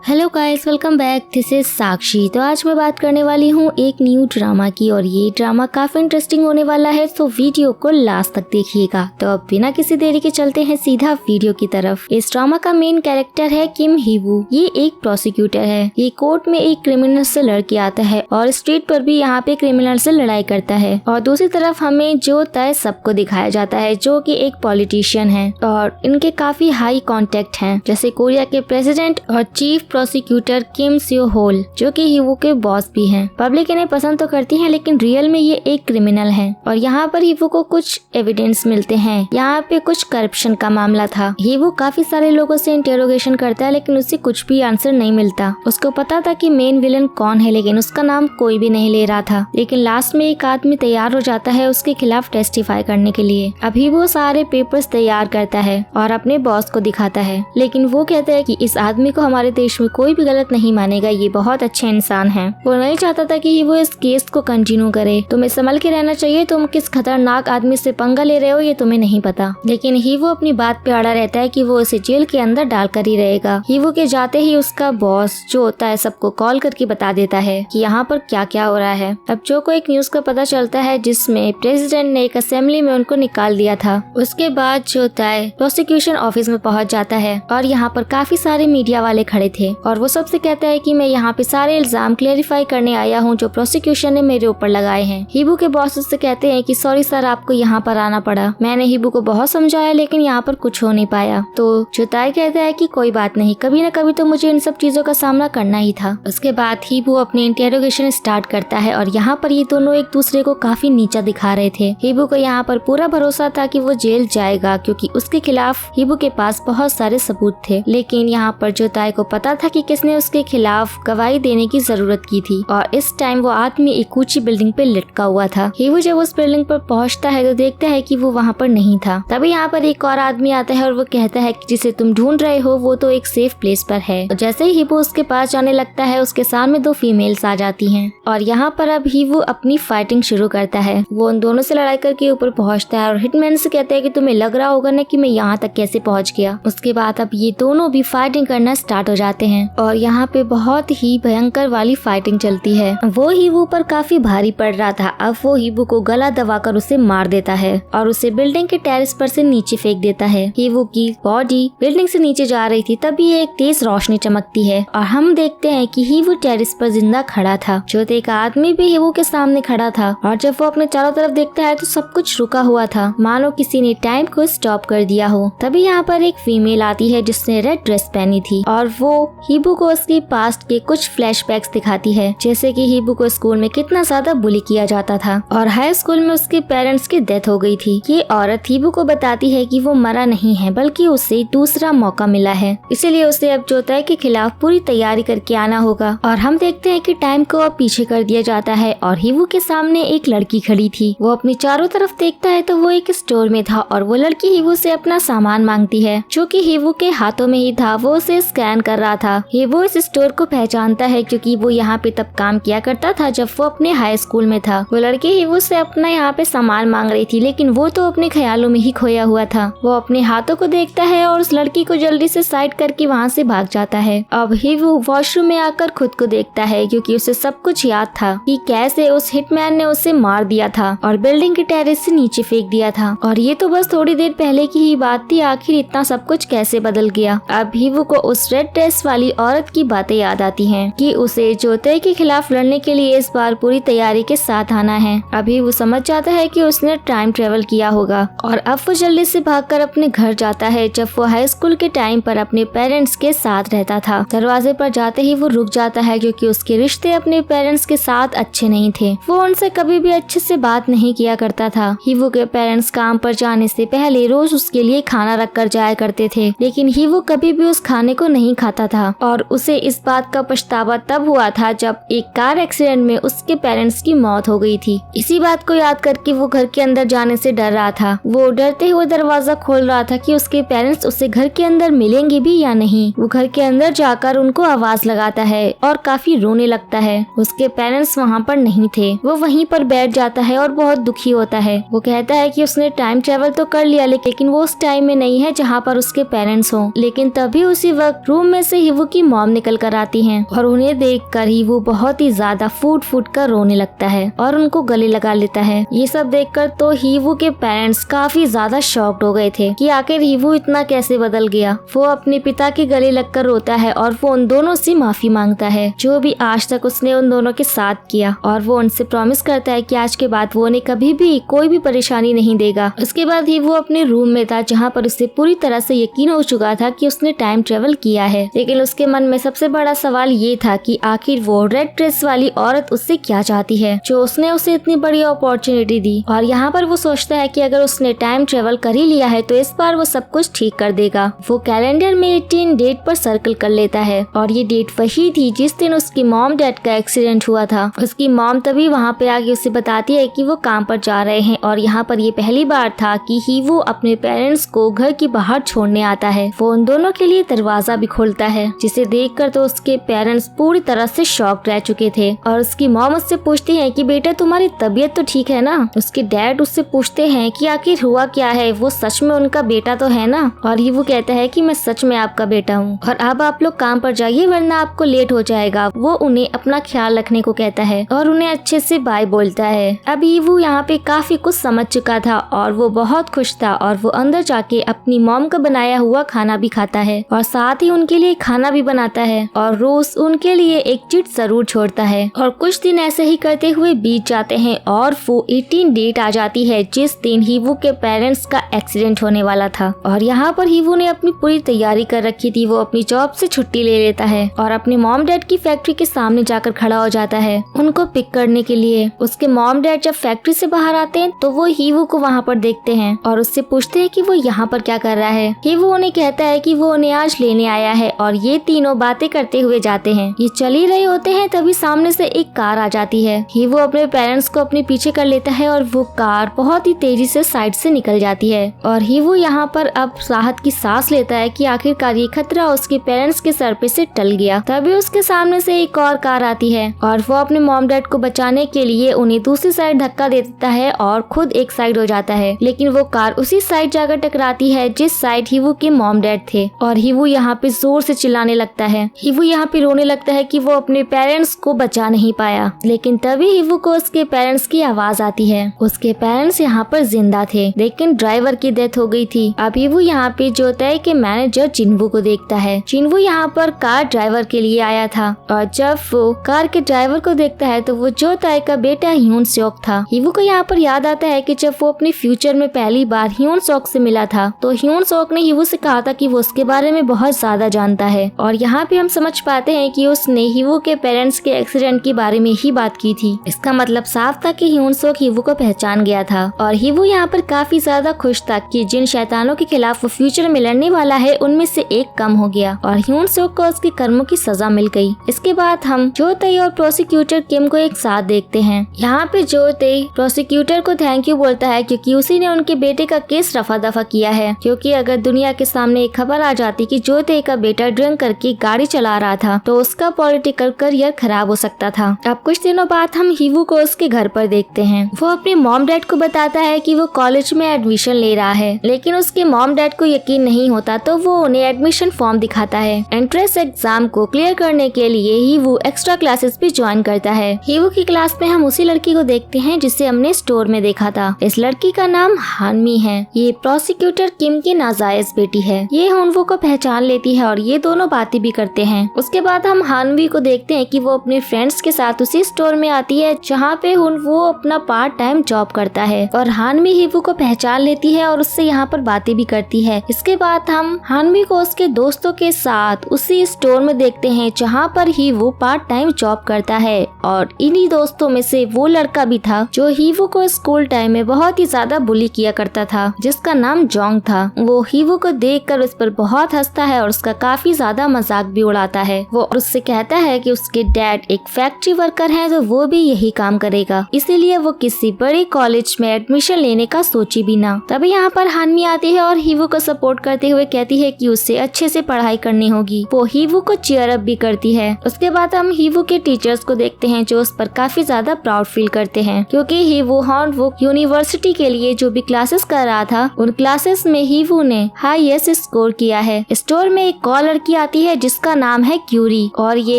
Hello guys, welcome back. This is Sakshi. तो आज मैं बात करने वाली हूँ एक न्यू ड्रामा की और ये ड्रामा काफी इंटरेस्टिंग होने वाला है, तो वीडियो को लास्ट तक देखिएगा। तो अब बिना किसी देरी के चलते हैं सीधा वीडियो की तरफ। इस ड्रामा का मेन कैरेक्टर है किम हीवू। ये एक प्रोसिक्यूटर है। ये कोर्ट में एक क्रिमिनल से लड़के आता है और स्ट्रीट पर भी यहाँ पे क्रिमिनल से लड़ाई करता है। और दूसरी तरफ हमें जो तय सबको दिखाया जाता है, जो कि एक पॉलिटिशियन है और इनके काफी हाई कॉन्टेक्ट हैं, जैसे कोरिया के प्रेसिडेंट और चीफ प्रोसिक्यूटर किम स्यो होल, जो कि हीवू के बॉस भी हैं। पब्लिक इन्हें पसंद तो करती है, लेकिन रियल में ये एक क्रिमिनल है। और यहाँ पर हीवू को कुछ एविडेंस मिलते हैं। यहाँ पे कुछ करप्शन का मामला था। हीवू काफी सारे लोगों से इंटेरोगेशन करता है, लेकिन उसे कुछ भी आंसर नहीं मिलता। उसको पता था कि मेन विलन कौन है, लेकिन उसका नाम कोई भी नहीं ले रहा था। लेकिन लास्ट में एक आदमी तैयार हो जाता है उसके खिलाफ टेस्टिफाई करने के लिए। अभी वो सारे पेपर्स तैयार करता है और अपने बॉस को दिखाता है, लेकिन वो कहता है कि इस आदमी को हमारे देश में कोई भी गलत नहीं मानेगा, ये बहुत अच्छे इंसान हैं। वो नहीं चाहता था कि वो इस केस को कंटिन्यू करे। तुम्हें संभल के रहना चाहिए, तुम किस खतरनाक आदमी से पंगा ले रहे हो ये तुम्हें नहीं पता। लेकिन हीवू अपनी बात पे अड़ा रहता है कि वो उसे जेल के अंदर डालकर ही रहेगा। हीवू के जाते ही उसका बॉस जो होता है सबको कॉल करके बता देता है कि यहाँ पर क्या क्या हो रहा है। अब जो को एक न्यूज का पता चलता है जिसमें प्रेसिडेंट ने एक असेंबली में उनको निकाल दिया था। उसके बाद जो होता है प्रोसिक्यूशन ऑफिस में पहुंच जाता है और यहाँ पर काफी सारे मीडिया वाले खड़े थे और वो सबसे कहता है कि मैं यहाँ पे सारे इल्जाम क्लेरिफाई करने आया हूँ जो प्रोसिक्यूशन ने मेरे ऊपर लगाए हैं। हीबू के बॉस उससे कहते हैं कि सॉरी सर, आपको यहाँ पर आना पड़ा। मैंने हीबू को बहुत समझाया, लेकिन यहाँ पर कुछ हो नहीं पाया। तो जुताई कहता है कि कोई बात नहीं, कभी न कभी तो मुझे इन सब चीजों का सामना करना ही था। उसके बाद हीबू अपनी इंटेरोगेशन स्टार्ट करता है और यहाँ पर ये दोनों एक दूसरे को काफी नीचा दिखा रहे थे। हीबू को यहाँ पर पूरा भरोसा था कि वो जेल जाएगा, क्योंकि उसके खिलाफ हीबू के पास बहुत सारे सबूत थे। लेकिन यहाँ पर जुताई को पता था कि किसने उसके खिलाफ गवाही देने की जरूरत की थी और इस टाइम वो आदमी एक ऊंची बिल्डिंग पे लटका हुआ था। हीवू जब उस बिल्डिंग पर पहुंचता है तो देखता है कि वो वहाँ पर नहीं था। तभी यहाँ पर एक और आदमी आता है और वो कहता है कि जिसे तुम ढूंढ रहे हो वो तो एक सेफ प्लेस पर है। तो जैसे ही हीवू उसके पास जाने लगता है, उसके सामने दो फीमेल्स आ जाती हैं और यहाँ पर अब हीवू अपनी फाइटिंग शुरू करता है। वो उन दोनों से लड़ाई करके ऊपर पहुँचता है और हिटमैन से कहता है कि तुम्हें लग रहा होगा ना कि मैं यहाँ तक कैसे पहुँच गया। उसके बाद अब ये दोनों भी फाइटिंग करना स्टार्ट हो जाते हैं और यहाँ पे बहुत ही भयंकर वाली फाइटिंग चलती है। वो हीवू पर काफी भारी पड़ रहा था। अब वो हीवू को गला दबाकर उसे मार देता है और उसे बिल्डिंग के टेरेस पर से नीचे फेंक देता है। हीवू की बॉडी बिल्डिंग से नीचे जा रही थी, तभी एक तेज रोशनी चमकती है और हम देखते हैं कि हीवू टेरेस पर जिंदा खड़ा था। जो एक आदमी भी हीवू के सामने खड़ा था और जब वो अपने चारों तरफ देखता है तो सब कुछ रुका हुआ था, मानो किसी ने टाइम को स्टॉप कर दिया हो। तभी यहाँ पर एक फीमेल आती है जिसने रेड ड्रेस पहनी थी और वो हीबू को उसके पास्ट के कुछ फ्लैशबैक्स दिखाती है, जैसे कि हीबू को स्कूल में कितना ज्यादा बुली किया जाता था और हाई स्कूल में उसके पेरेंट्स की डेथ हो गई थी। ये औरत हीबू को बताती है कि वो मरा नहीं है, बल्कि उसे दूसरा मौका मिला है, इसीलिए उसे अब जो तय के खिलाफ पूरी तैयारी करके आना होगा। और हम देखते हैं कि टाइम को अब पीछे कर दिया जाता है और हीबू के सामने एक लड़की खड़ी थी। वो अपनी चारों तरफ देखता है तो वो एक स्टोर में था और वो लड़की हीबू से अपना सामान मांगती है, जो कि हीबू के हाथों में ही था। वो उसे स्कैन कर रहा था। हीबू इस स्टोर को पहचानता है क्योंकि वो यहाँ पे तब काम किया करता था जब वो अपने हाई स्कूल में था। वो लड़की हीवू से अपना यहाँ पे सामान मांग रही थी, लेकिन वो तो अपने ख्यालों में ही खोया हुआ था। वो अपने हाथों को देखता है और उस लड़की को जल्दी से साइड करके वहाँ से भाग जाता है। अब हीवू वॉशरूम में आकर खुद को देखता है, क्योंकि उसे सब कुछ याद था कि कैसे उस हिटमैन ने उसे मार दिया था और बिल्डिंग के टेरेस से नीचे फेंक दिया था। और ये तो बस थोड़ी देर पहले की ही बात थी, आखिर इतना सब कुछ कैसे बदल गया। अब हीवू को उस रेड ड्रेस वाली औरत की बातें याद आती हैं कि उसे जोते के खिलाफ लड़ने के लिए इस बार पूरी तैयारी के साथ आना है। अभी वो समझ जाता है कि उसने टाइम ट्रेवल किया होगा और अब वो जल्दी से भागकर अपने घर जाता है, जब वो हाई स्कूल के टाइम पर अपने पेरेंट्स के साथ रहता था। दरवाजे पर जाते ही वो रुक जाता है, क्योंकि उसके रिश्ते अपने पेरेंट्स के साथ अच्छे नहीं थे। वो उनसे कभी भी अच्छे से बात नहीं किया करता था। हीवू के पेरेंट्स काम पर जाने से पहले रोज उसके लिए खाना रख कर जाया करते थे, लेकिन हीवू कभी भी उस खाने को नहीं खाता था और उसे इस बात का पछतावा तब हुआ था जब एक कार एक्सीडेंट में उसके पेरेंट्स की मौत हो गई थी। इसी बात को याद करके वो घर के अंदर जाने से डर रहा था। वो डरते हुए दरवाजा खोल रहा था कि उसके पेरेंट्स उसे घर के अंदर मिलेंगे भी या नहीं। वो घर के अंदर जाकर उनको आवाज लगाता है और काफी रोने लगता है। उसके पेरेंट्स वहाँ पर नहीं थे। वो वहीं पर बैठ जाता है और बहुत दुखी होता है। वो कहता है कि उसने टाइम ट्रेवल तो कर लिया, लेकिन वो उस टाइम में नहीं है जहाँ पर उसके पेरेंट्स हों। लेकिन तभी उसी वक्त रूम में से ही हीवू की मॉम निकल कर आती हैं और उन्हें देखकर हीवू बहुत ही ज्यादा फूट फूट कर रोने लगता है और उनको गले लगा लेता है। ये सब देखकर तो हीवू के पेरेंट्स काफी ज्यादा शॉक्ड हो गए थे कि आखिर हीवू इतना कैसे बदल गया। वो अपने पिता के गले लगकर रोता है और वो उन दोनों से माफी मांगता है जो भी आज तक उसने उन दोनों के साथ किया, और वो उनसे प्रॉमिस करता है कि आज के बाद वो उन्हें कभी भी कोई भी परेशानी नहीं देगा। उसके बाद ही वो अपने रूम में था जहाँ पर उसे पूरी तरह से यकीन हो चुका था कि उसने टाइम ट्रेवल किया है, लेकिन उसके मन में सबसे बड़ा सवाल ये था कि आखिर वो रेड ड्रेस वाली औरत उससे क्या चाहती है जो उसने उसे इतनी बड़ी अपॉर्चुनिटी दी। और यहाँ पर वो सोचता है कि अगर उसने टाइम ट्रेवल कर ही लिया है तो इस बार वो सब कुछ ठीक कर देगा। वो कैलेंडर में 18 डेट पर सर्कल कर लेता है और ये डेट वही थी जिस दिन उसकी मॉम डैड का एक्सीडेंट हुआ था। उसकी मॉम तभी वहाँ पे आके उसे बताती है कि वो काम पर जा रहे हैं और यहाँ पर ये पहली बार था कि हीवू अपने पेरेंट्स को घर के बाहर छोड़ने आता है। वो उन दोनों के लिए दरवाजा भी खोलता है, जिसे देखकर तो उसके पेरेंट्स पूरी तरह से शॉक्ड रह चुके थे। और उसकी मॉम उससे पूछती है कि बेटा तुम्हारी तबीयत तो ठीक है ना। उसके डैड उससे पूछते हैं कि आखिर हुआ क्या है, वो सच में उनका बेटा तो है ना। और हीवू कहता है कि मैं सच में आपका बेटा हूँ और अब आप लोग काम पर जाइए वरना आपको लेट हो जाएगा। वो उन्हें अपना ख्याल रखने को कहता है और उन्हें अच्छे से बाय बोलता है। अब हीवू यहाँ पे काफी कुछ समझ चुका था और वो बहुत खुश था और वो अंदर जाके अपनी मॉम का बनाया हुआ खाना भी खाता है और साथ ही उनके लिए खाना भी बनाता है और रोज उनके लिए एक चिट जरूर छोड़ता है। और कुछ दिन ऐसे ही करते हुए बीत जाते हैं और वो 18 डेट आ जाती है जिस दिन हीवू के पेरेंट्स का एक्सीडेंट होने वाला था। और यहाँ पर हीवू ने अपनी पूरी तैयारी कर रखी थी। वो अपनी जॉब से छुट्टी ले लेता है और अपने मॉम डैड की फैक्ट्री के सामने जाकर खड़ा हो जाता है उनको पिक करने के लिए। उसके मॉम डैड जब फैक्ट्री से बाहर आते हैं तो वो हीवू को वहाँ पर देखते हैं और उससे पूछते हैं कि वो यहाँ पर क्या कर रहा है। हीवू उन्हें कहता है कि वो उन्हें आज लेने आया है और ये तीनों बातें करते हुए जाते हैं। ये चल ही रहे होते हैं तभी सामने से एक कार आ जाती है। हीवू अपने पेरेंट्स को अपने पीछे कर लेता है और वो कार बहुत ही तेजी से साइड से निकल जाती है। और हीवू यहाँ पर अब राहत की सांस लेता है कि आखिरकार ये खतरा उसके पेरेंट्स के सर पे से टल गया। तभी उसके सामने से एक और कार आती है और वो अपने मॉम डैड को बचाने के लिए उन्हें दूसरी साइड धक्का दे देता है और खुद एक साइड हो जाता है, लेकिन वो कार उसी साइड जाकर टकराती है जिस साइड हीवू के मॉम डैड थे। और हीवू यहाँ पे जोर से चिल्लाने लगता है। हीवू यहाँ पे रोने लगता है कि वो अपने पेरेंट्स को बचा नहीं पाया, लेकिन तभी हीवू को उसके पेरेंट्स की आवाज आती है। उसके पेरेंट्स यहाँ पर जिंदा थे लेकिन ड्राइवर की डेथ हो गई थी। अब हीवू यहाँ पे जोताई के मैनेजर चिन्वू को देखता है। चिन्वू यहाँ पर कार ड्राइवर के लिए आया था और जब वो कार के ड्राइवर को देखता है तो वो जोताई का बेटा ह्यून सोक था। हीवू को यहाँ पर याद आता है कि जब वो अपने फ्यूचर में पहली बार ह्यून सोक से मिला था तो ह्यून सोक ने हीवू से कहा था कि वो उसके बारे में बहुत ज्यादा जानता है। और यहाँ पे हम समझ पाते हैं कि उसने हीवू के पेरेंट्स के एक्सीडेंट के बारे में ही बात की थी। इसका मतलब साफ था कि ह्यून सोक हीवू को पहचान गया था। और हीवू यहाँ पर काफी ज्यादा खुश था कि जिन शैतानों के खिलाफ वो फ्यूचर में लड़ने वाला है उनमें से एक कम हो गया और ह्यून सोक को उसके कर्मों की सजा मिल गई। इसके बाद हम जोताई और प्रोसिक्यूटर किम को एक साथ देखते हैं। यहाँ पे जोताई प्रोसिक्यूटर को थैंक यू बोलता है क्योंकि उसी ने उनके बेटे का केस रफा दफा किया है, क्योंकि अगर दुनिया के सामने एक खबर आ जाती कि जोताई का बेटा ड्रिंक करके गाड़ी चला रहा था तो उसका पॉलिटिकल करियर खराब हो सकता था। अब कुछ दिनों बाद हम हीवू को उसके घर पर देखते हैं। वो अपने मॉम डैड को बताता है कि वो कॉलेज में एडमिशन ले रहा है, लेकिन उसके मॉम डैड को यकीन नहीं होता तो वो उन्हें एडमिशन फॉर्म दिखाता है। एंट्रेंस एग्जाम को क्लियर करने के लिए हीवू एक्स्ट्रा क्लासेस भी ज्वाइन करता है। हीवू की क्लास में हम उसी लड़की को देखते हैं जिसे हमने स्टोर में देखा था। इस लड़की का नाम हानमी है। ये प्रोसिक्यूटर किम की नाजायज बेटी है। ये हुनवू को पहचान लेती है और ये दोनों बातें भी करते हैं। उसके बाद हम हानवी को देखते हैं कि वो अपने फ्रेंड्स के साथ उसी स्टोर में आती है जहाँ पे हुनवू अपना पार्ट टाइम जॉब करता है और हानवी हीवू को पहचान लेती है और उससे यहाँ पर बातें भी करती है। इसके बाद हम हानवी को उसके दोस्तों के साथ उसी स्टोर में देखते हैं जहाँ पर हीवू पार्ट टाइम जॉब करता है और इन्हीं दोस्तों में से वो लड़का भी था जो हीवू को स्कूल टाइम में बहुत ही ज्यादा बुली किया करता था, जिसका नाम जोंग था। वो हीवू को देखकर उस पर बहुत हंसता है और उसका काफी ज्यादा मजाक भी उड़ाता है। वो उससे कहता है कि उसके डैड एक फैक्ट्री वर्कर है तो वो भी यही काम करेगा, इसीलिए वो किसी बड़े कॉलेज में एडमिशन लेने का सोची भी ना। तभी यहाँ पर हानमी आती है और हीवू को सपोर्ट करते हुए कहती है कि उसे अच्छे से पढ़ाई करनी होगी। वो हीवू को चीयर अप भी करती है। उसके बाद हम हीवू के टीचर्स को देखते हैं जो उस पर काफी ज्यादा प्राउड फील करते हैं, क्योंकि हीवू हॉर्नवुक यूनिवर्सिटी के लिए जो भी क्लासेस कर रहा था उन क्लासेस में हीवू ने हाईएस्ट स्कोर किया है। स्टोर में एक और लड़की आती है जिसका नाम है क्यूरी, और ये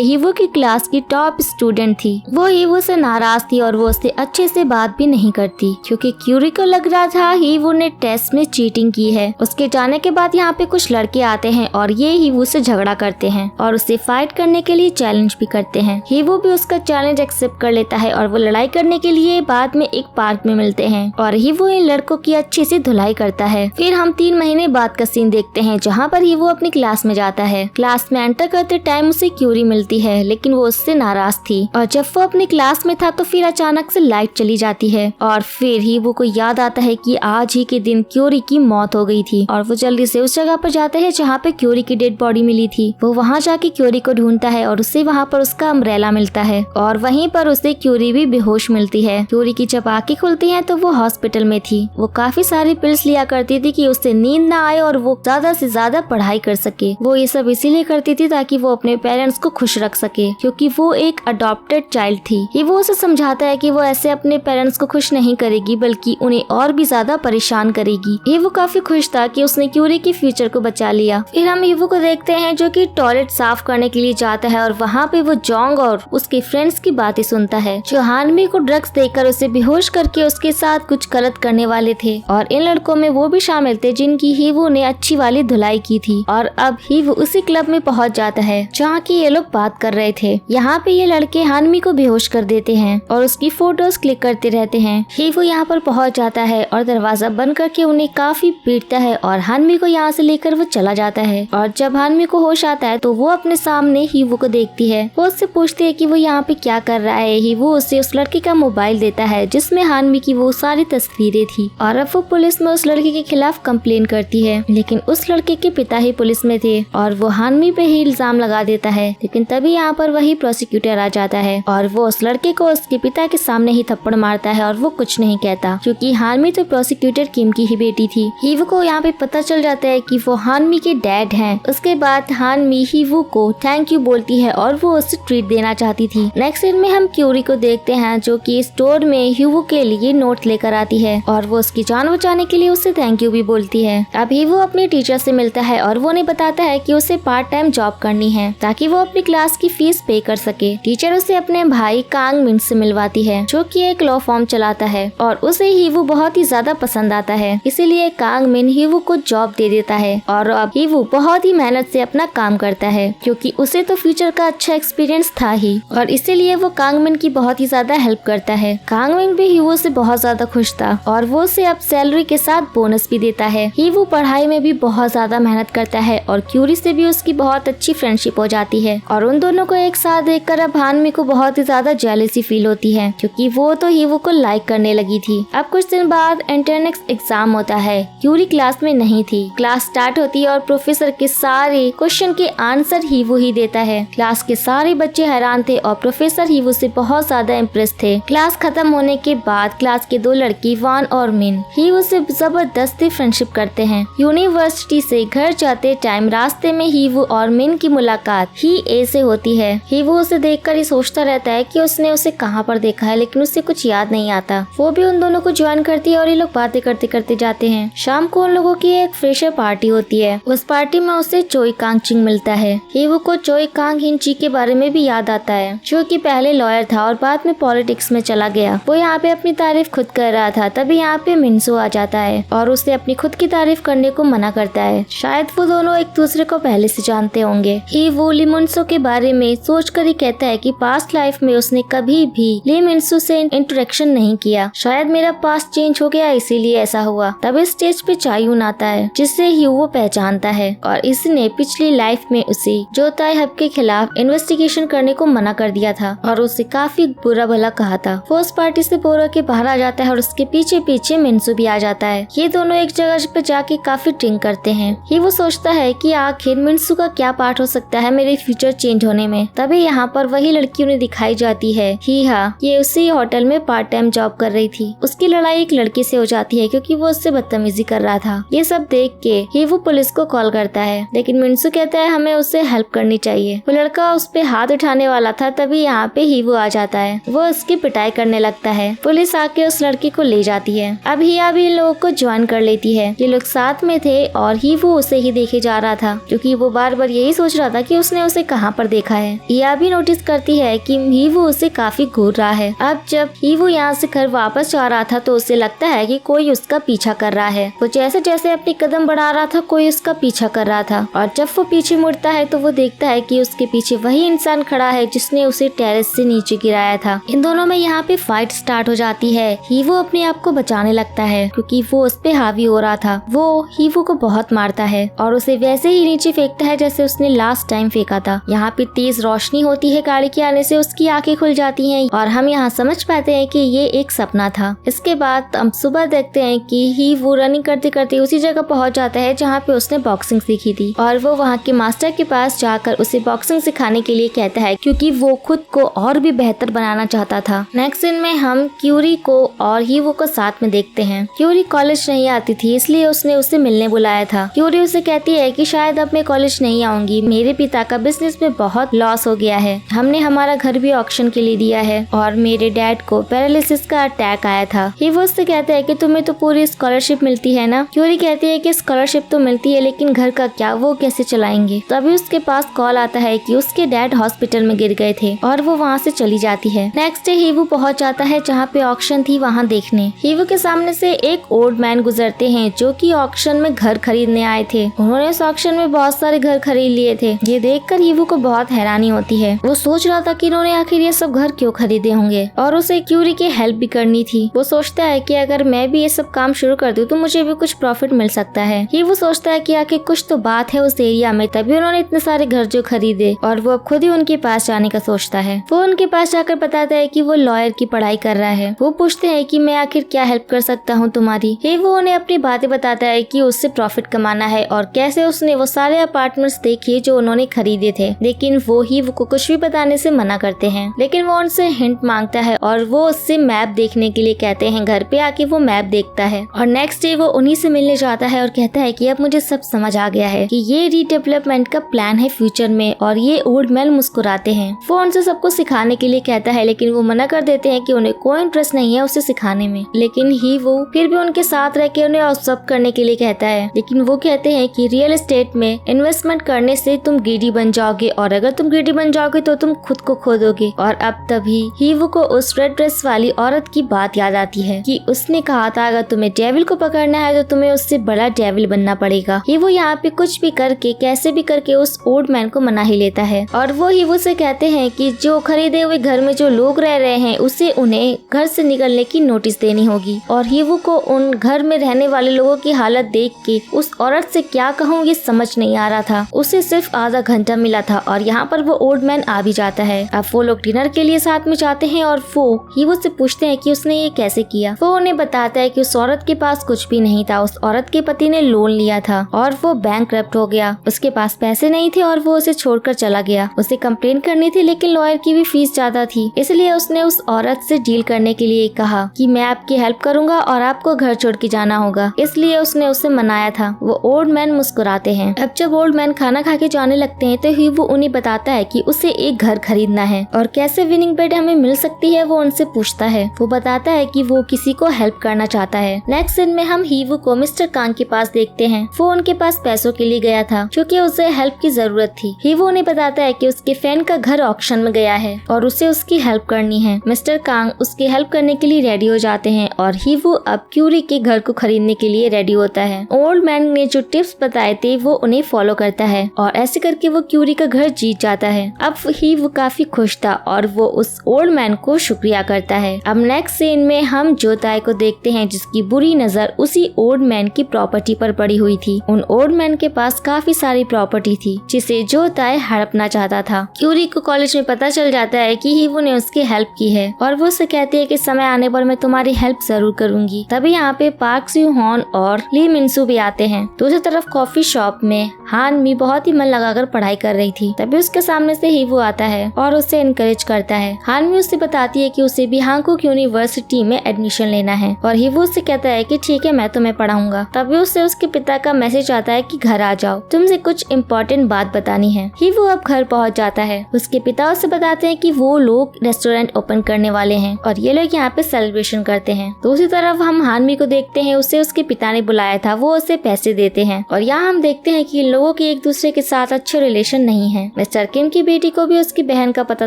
हीवू की क्लास की टॉप स्टूडेंट थी। वो हीवू से नाराज थी और वो उससे अच्छे से बात भी नहीं करती, क्योंकि क्यूरी को लग रहा था हीवू ने टेस्ट में चीटिंग की है। उसके जाने के बाद यहाँ पे कुछ लड़के आते हैं और ये हीवू से झगड़ा करते हैं और उसे फाइट करने के लिए चैलेंज भी करते हैं। हीवू भी उसका चैलेंज एक्सेप्ट कर लेता है और वो लड़ाई करने के लिए बाद में एक पार्क में मिलते हैं और हीवू इन लड़कों की अच्छी से धुलाई करता है। फिर हम 3 महीने बाद का सीन देखते हैं जहाँ पर हीवू अपनी क्लास में जाता है। क्लास में एंटर करते टाइम उसे क्यूरी मिलती है, लेकिन वो उससे नाराज थी और जब वो अपनी क्लास में था तो फिर अचानक से लाइट चली जाती है और फिर हीवू को याद आता है कि आज ही के दिन क्यूरी की मौत हो गई थी और वो जल्दी से उस जगह पर जाता है जहाँ पे क्यूरी की डेड बॉडी मिली थी। वो वहाँ जाके क्यूरी को ढूंढता है और उसे वहाँ पर उसका अम्ब्रेला मिलता है और वहीं पर उसे क्यूरी भी बेहोश मिलती है। क्यूरी की जब आंखें खुलती हैं तो वो हॉस्पिटल में थी। वो काफी सारी पिल्स लिया करती थी कि उसे नींद ना आए और वो ज्यादा से ज्यादा पढ़ाई कर सके। वो ये सब इसीलिए करती थी ताकि वो अपने पेरेंट्स को खुश रख सके, क्योंकि वो एक अडॉप्टेड चाइल्ड थी। ये वो उसे समझाता है कि वो ऐसे अपने पेरेंट्स को खुश नहीं करेगी बल्कि उन्हें और भी ज्यादा परेशान करेगी। ये वो काफी खुश था कि उसने क्यूरी के फ्यूचर को बचा लिया। फिर हम हीवू को देखते हैं जो कि टॉयलेट साफ करने के लिए जाता है और वहाँ पे वो जोंग और उसके फ्रेंड्स की बातें सुनता है जो हानमी को ड्रग्स देकर उसे बेहोश करके उसके साथ कुछ गलत करने वाले थे और इन लड़कों में वो भी शामिल थे जिनकी हीवू ने अच्छी वाली धुलाई की थी। और अब हीवू उसी क्लब में पहुँच जाता है जहाँ की ये लोग बात कर रहे थे। यहाँ पे ये लड़के हानमी को बेहोश कर देते हैं और उसकी फोटोज क्लिक करते रहते हैं। हीवू यहाँ पर पहुँच जाता है और दरवाजा बंद करके उन्हें काफी पीटता है और हानमी को यहाँ से लेकर वो चला जाता है। और जब हानमी को होश आता है तो वो अपने सामने हीवू को देखती है। वो उससे पूछती है कि वो यहाँ पे क्या कर रहा है। हीवू उसे उस लड़के का मोबाइल देता है जिसमें हानमी की वो सारी तस्वीरें थी और अब वो पुलिस में उस लड़के के खिलाफ कंप्लेन करती है, लेकिन उस लड़के के पिता ही पुलिस में थे और वो हानमी पे ही इल्जाम लगा देता है। लेकिन तभी यहाँ पर वही प्रोसिक्यूटर आ जाता है और वो उस लड़के को उसके पिता के सामने ही थप्पड़ मारता है और वो कुछ नहीं कहता, क्योंकि हानमी तो प्रोसिक्यूटर किम की ही बेटी थी। हीवू को यहाँ पे पता चल जाता है कि वो हानमी के डैड हैं। उसके बाद हानमी हीवू को थैंक यू बोलती है और वो उसे ट्रीट देना चाहती थी। नेक्स्ट सीन में हम क्यूरी को देखते हैं जो कि स्टोर में हीवू के लिए नोट लेकर आती है और वो उसकी जान बचाने के लिए उससे थैंक यू भी बोलती है। अब हीवू अपने टीचर से मिलता है और वो उन्हें बताता है कि उसे पार्ट टाइम जॉब करनी है ताकि वो अपनी क्लास की फीस पे कर सके। टीचर उसे अपने भाई कांग मिन से मिलवाती है जो कि एक लॉ फॉर्म चलाता है और उसे हीवू बहुत ही ज्यादा पसंद आता है, इसीलिए कांग मिन हीवू को जॉब दे देता है। और अब हीवू बहुत ही मेहनत से अपना काम करता है क्योंकि उसे तो फ्यूचर का अच्छा एक्सपीरियंस था ही और इसीलिए वो कांग मिन की बहुत ही ज्यादा हेल्प करता है। कांग मिन भी हीवू से बहुत ज्यादा खुश था और वो उसे अब सैलरी के साथ बोनस भी देता है। हीवू पढ़ाई में भी बहुत ज्यादा मेहनत करता है और क्यूरी से भी उसकी बहुत अच्छी फ्रेंडशिप हो जाती है और उन दोनों को एक साथ देखकर अब हानमी को बहुत ही ज्यादा जेलसी फील होती है क्योंकि वो तो हीवू को लाइक करने लगी थी। अब कुछ दिन बाद इंटरनेक्स एग्जाम होता है। क्यूरी क्लास में नहीं थी। क्लास स्टार्ट होती है और प्रोफेसर के सारे क्वेश्चन के आंसर हीवू ही देता है। क्लास के सारे बच्चे हैरान थे और प्रोफेसर हीवू से बहुत ज्यादा इम्प्रेस थे। क्लास खत्म होने के बाद क्लास के 2 लड़की वान और मिन हीवू से जबरदस्ती फ्रेंडशिप करते हैं। यूनिवर्सिटी से घर जाते टाइम रास्ते में हीवू और मिन की मुलाकात ही ए से होती है। हीवू उसे देखकर ही सोचता रहता है कि उसने उसे कहाँ पर देखा है, लेकिन उसे कुछ याद नहीं आता। वो भी उन दोनों को ज्वाइन करती है और ये लोग बातें करते करते जाते हैं। शाम को उन लोगों की एक फ्रेशर पार्टी होती है। उस पार्टी में उसे चोई कांग चिंग मिलता है। हीवू को चोई कांग हिंची के बारे में भी याद आता है जो कि पहले लॉयर था और बाद में पॉलिटिक्स में चला गया। वो यहाँ पे अपनी तारीफ खुद कर रहा था, तभी यहाँ पे मिन्सू आ जाता है और उसे अपनी खुद की तारीफ करने को मना करता है। शायद वो दोनों एक दूसरे को पहले से जानते होंगे। हीवू ली मिन्सू के बारे में सोचकर ही कहता है कि पास्ट लाइफ में उसने कभी भी ली मिन्सू से इंटरेक्शन नहीं किया। शायद मेरा पास्ट चेंज हो गया इसीलिए ऐसा हुआ। तब इस स्टेज पे चायून आता है जिससे हीवू पहचानता है और इसने पिछली लाइफ में उसे जोताई हब के खिलाफ इन्वेस्टिगेशन करने को मना कर दिया था और उसे काफी बुरा भला कहा था। वो उस पार्टी से बोर के बाहर आ जाता है और उसके पीछे पीछे मिन्सू भी आ जाता है। ये दोनों एक जगह पे जाके काफी ड्रिंक करते हैं। हीवू सोचता है कि आखिर मिन्सू का क्या पार्ट हो सकता है मेरे फ्यूचर चेंज होने में। तभी यहाँ पर वही लड़की उन्हें दिखाई जाती है। ही हाँ, ये उसी होटल में पार्ट टाइम जॉब कर रही थी। उसकी लड़ाई एक लड़के से हो जाती है क्योंकि वो उससे बदतमीजी कर रहा था। ये सब देख के हीवू पुलिस को कॉल करता है, लेकिन मिन्सू कहता है हमें उससे हेल्प करनी चाहिए। वो लड़का उस पे हाथ उठाने वाला था, तभी यहाँ पे हीवू आ जाता है। वो उसकी पिटाई करने लगता है। पुलिस आके उस लड़की को ले जाती है। अब हिया भी इन लोगों को ज्वाइन कर लेती है। ये लोग साथ में थे और हीवू उसे ही देखे जा रहा था क्योंकि वो वो बार बार यही सोच रहा था कि उसने उसे कहाँ पर देखा है। यह भी नोटिस करती है कि हीवू उसे काफी घूर रहा है। अब जब हीवू यहाँ से घर वापस जा रहा था तो उसे लगता है कि कोई उसका पीछा कर रहा है। वो जैसे जैसे अपनी कदम बढ़ा रहा था कोई उसका पीछा कर रहा था, और जब वो पीछे मुड़ता है तो वो देखता है कि उसके पीछे वही इंसान खड़ा है जिसने उसे टेरेस से नीचे गिराया था। इन दोनों में यहाँ पे फाइट स्टार्ट हो जाती है। हीवू अपने आप को बचाने लगता है क्योंकि वो उस पे हावी हो रहा था। वो हीवू को बहुत मारता है और उसे वैसे ही नीचे फेंकता है जैसे उसने लास्ट टाइम फेंका था। यहाँ पे तेज रोशनी होती है, गाड़ी के आने से उसकी आंखें खुल जाती हैं और हम यहाँ समझ पाते हैं कि ये एक सपना था। इसके बाद हम सुबह देखते हैं कि हीवू रनिंग करते करते उसी जगह पहुँच जाता है जहाँ पे उसने बॉक्सिंग सीखी थी, और वो वहाँ के मास्टर के पास जाकर उसे बॉक्सिंग सिखाने के लिए कहता है क्योंकि वो खुद को और भी बेहतर बनाना चाहता था। नेक्स्ट सीन में हम क्यूरी को और हीवू को साथ में देखते हैं। क्यूरी कॉलेज नहीं आती थी इसलिए उसने उसे मिलने बुलाया था। क्यूरी उसे कहती है कि शायद अब मैं कॉलेज नहीं आऊंगी, मेरे पिता का बिजनेस में बहुत लॉस हो गया है, हमने हमारा घर भी ऑक्शन के लिए दिया है और मेरे डैड को पैरालिसिस का अटैक आया था। हीवू उससे कहता है कि तुम्हें तो पूरी स्कॉलरशिप मिलती है ना। क्यूरी कहती है कि स्कॉलरशिप तो मिलती है लेकिन घर का क्या, वो कैसे चलाएंगे। तभी उसके पास कॉल आता है कि उसके डैड हॉस्पिटल में गिर गए थे और वो वहाँ से चली जाती है। नेक्स्ट डे हीवू पहुँच जाता है जहाँ पे ऑक्शन थी वहाँ देखने। हीवू के सामने से एक ओल्ड मैन गुजरते हैं जो कि ऑक्शन में घर खरीदने आए थे। उन्होंने इस ऑक्शन में बहुत सारे घर खरीद लिए थे। ये देखकर हीवू को बहुत हैरानी होती है। वो सोच रहा था कि इन्होंने आखिर ये सब घर क्यों खरीदे होंगे और उसे क्यूरी की हेल्प भी करनी थी। वो सोचता है कि अगर मैं भी ये सब काम शुरू कर दूं तो मुझे भी कुछ प्रॉफिट मिल सकता है। हीवू सोचता है कि आखिर कुछ तो बात है उस एरिया में, तभी उन्होंने इतने सारे घर जो खरीदे, और वो अब खुद ही उनके पास जाने का सोचता है। वो उनके पास जाकर बताता है कि वो लॉयर की पढ़ाई कर रहा है। वो पूछते हैं कि मैं आखिर क्या हेल्प कर सकता हूँ तुम्हारी। वो उन्हें अपनी बातें बताता है कि उससे प्रॉफिट कमाना है और कैसे उसने वो सारे अपार्टमेंट्स देखे जो उन्होंने खरीदे थे, लेकिन वो हीवू को कुछ भी बताने से मना करते हैं। लेकिन वो उनसे हिंट मांगता है और वो उससे मैप देखने के लिए कहते हैं। घर पे आके वो मैप देखता है और नेक्स्ट डे वो उन्हीं से मिलने जाता है और कहता है कि अब मुझे सब समझ आ गया है कि ये रीडेवलपमेंट का प्लान है फ्यूचर में, और ये ओल्ड मैन मुस्कुराते हैं। वो उनसे सबको सिखाने के लिए कहता है लेकिन वो मना कर देते हैं कि उन्हें कोई इंटरेस्ट नहीं है उसे सिखाने में। लेकिन हीवू फिर भी उनके साथ रह के उन्हें ऑब्जर्व करने के लिए कहता है। लेकिन वो कहते हैं कि रियल एस्टेट में इन्वेस्टमेंट करने से तुम ग्रीडी बन जाओगे, और अगर तुम ग्रीडी बन जाओगे तो तुम खुद को खो दोगे। और अब तभी हीवू को उस रेड ड्रेस वाली औरत की बात याद आती है कि उसने कहा था अगर तुम्हें डेविल को पकड़ना है तो तुम्हें उससे बड़ा डेविल बनना पड़ेगा। हीवू यहाँ पे कुछ भी करके कैसे भी करके उस ओल्ड मैन को मना ही लेता है, और वो हीवू से कहते हैं कि जो खरीदे हुए घर में जो लोग रह रहे हैं उसे उन्हें घर से निकलने की नोटिस देनी होगी। और हीवू को उन घर में रहने वाले लोगों की हालत देख के उस औरत से क्या कहूँ ये समझ नहीं आ रहा था। उसे सिर्फ आधा घंटा मिला था और यहाँ पर वो ओल्ड मैन आ भी जाता है। अब वो लोग डिनर के लिए साथ में जाते हैं और वो हीवू से पूछते हैं कि उसने ये कैसे किया। वो उन्हें बताता है कि उस औरत के पास कुछ भी नहीं था। उस औरत के पति ने लोन लिया था और वो बैंकरप्ट हो गया, उसके पास पैसे नहीं थे और वो उसे छोड़कर चला गया। उसे कंप्लेन करनी थी लेकिन लॉयर की भी फीस ज्यादा थी, इसलिए उसने उस औरत से डील करने के लिए कहा कि मैं आपकी हेल्प करूंगा और आपको घर छोड़ के जाना होगा, इसलिए उसने उसे मनाया था। वो ओल्ड मैन मुस्कुराते हैं। अब जब ओल्ड मैन खाना खा के जाने लगते हैं तो हीवू उन्हें बताता है कि उसे एक घर खरीदना है और कैसे विनिंग बेड हमें मिल सकती है वो उनसे पूछता है। वो बताता है कि वो किसी को हेल्प करना चाहता है। नेक्स्ट सीन में हम हीवू को मिस्टर कांग के पास देखते हैं। वो उनके पास पैसों के लिए गया था क्योंकि उसे हेल्प की जरूरत थी। हीवू उन्हें बताता है कि उसके फ्रेंड का घर ऑक्शन में गया है और उसे उसकी हेल्प करनी है। मिस्टर कांग उसकी हेल्प करने के लिए रेडी हो जाते हैं और हीवू अब क्यूरी के घर को खरीदने के लिए रेडी होता है। ओल्ड मैन ने जो टिप्स बताए थे वो उन्हें फॉलो करता है और ऐसे करके वो क्यूरी का घर जीत जाता है। अब हीवू काफी खुश था और वो उस ओल्ड मैन को शुक्रिया करता है। अब नेक्स्ट सीन में हम जोताई को देखते हैं जिसकी बुरी नजर उसी ओल्ड मैन की प्रॉपर्टी पर पड़ी हुई थी। उन ओल्ड मैन के पास काफी सारी प्रॉपर्टी थी जिसे जोताई हड़पना चाहता था। क्यूरी को कॉलेज में पता चल जाता है कि हीवू ने उसकी हेल्प की है और वो उससे कहती है कि समय आने पर मैं तुम्हारी हेल्प जरूर करूंगी। तभी यहाँ पे पार्क स्यू हॉन और ली मिनसू भी आते हैं। दूसरी तरफ कॉफी शॉप में हान मी बहुत ही मन लगाकर पढ़ाई कर रही थी। तभी उसके सामने से हीवू आता है और उसे इनकरेज करता है। हान मी उससे बताती है कि उसे भी हांगकुक यूनिवर्सिटी में एडमिशन लेना है और हीवू उससे कहता है कि ठीक है मैं तुम्हें पढ़ाऊंगा। तभी उससे उसके पिता का मैसेज आता है कि घर आ जाओ, तुमसे कुछ इम्पोर्टेंट बात बतानी है। हीवू अब घर पहुंच जाता है। उसके पिता उससे बताते हैं कि वो लोग रेस्टोरेंट ओपन करने वाले हैं और ये लोग यहाँ पे सेलिब्रेशन करते हैं। दूसरी तरफ हम हानमी को देखते हैं। उसे उसके पिता ने बुलाया था, वो उसे पैसे देते हैं और यहाँ हम देखते हैं कि इन लोगों के एक दूसरे के साथ अच्छे रिलेशन नहीं है। मिस्टर किम की बेटी को भी उसकी बहन का पता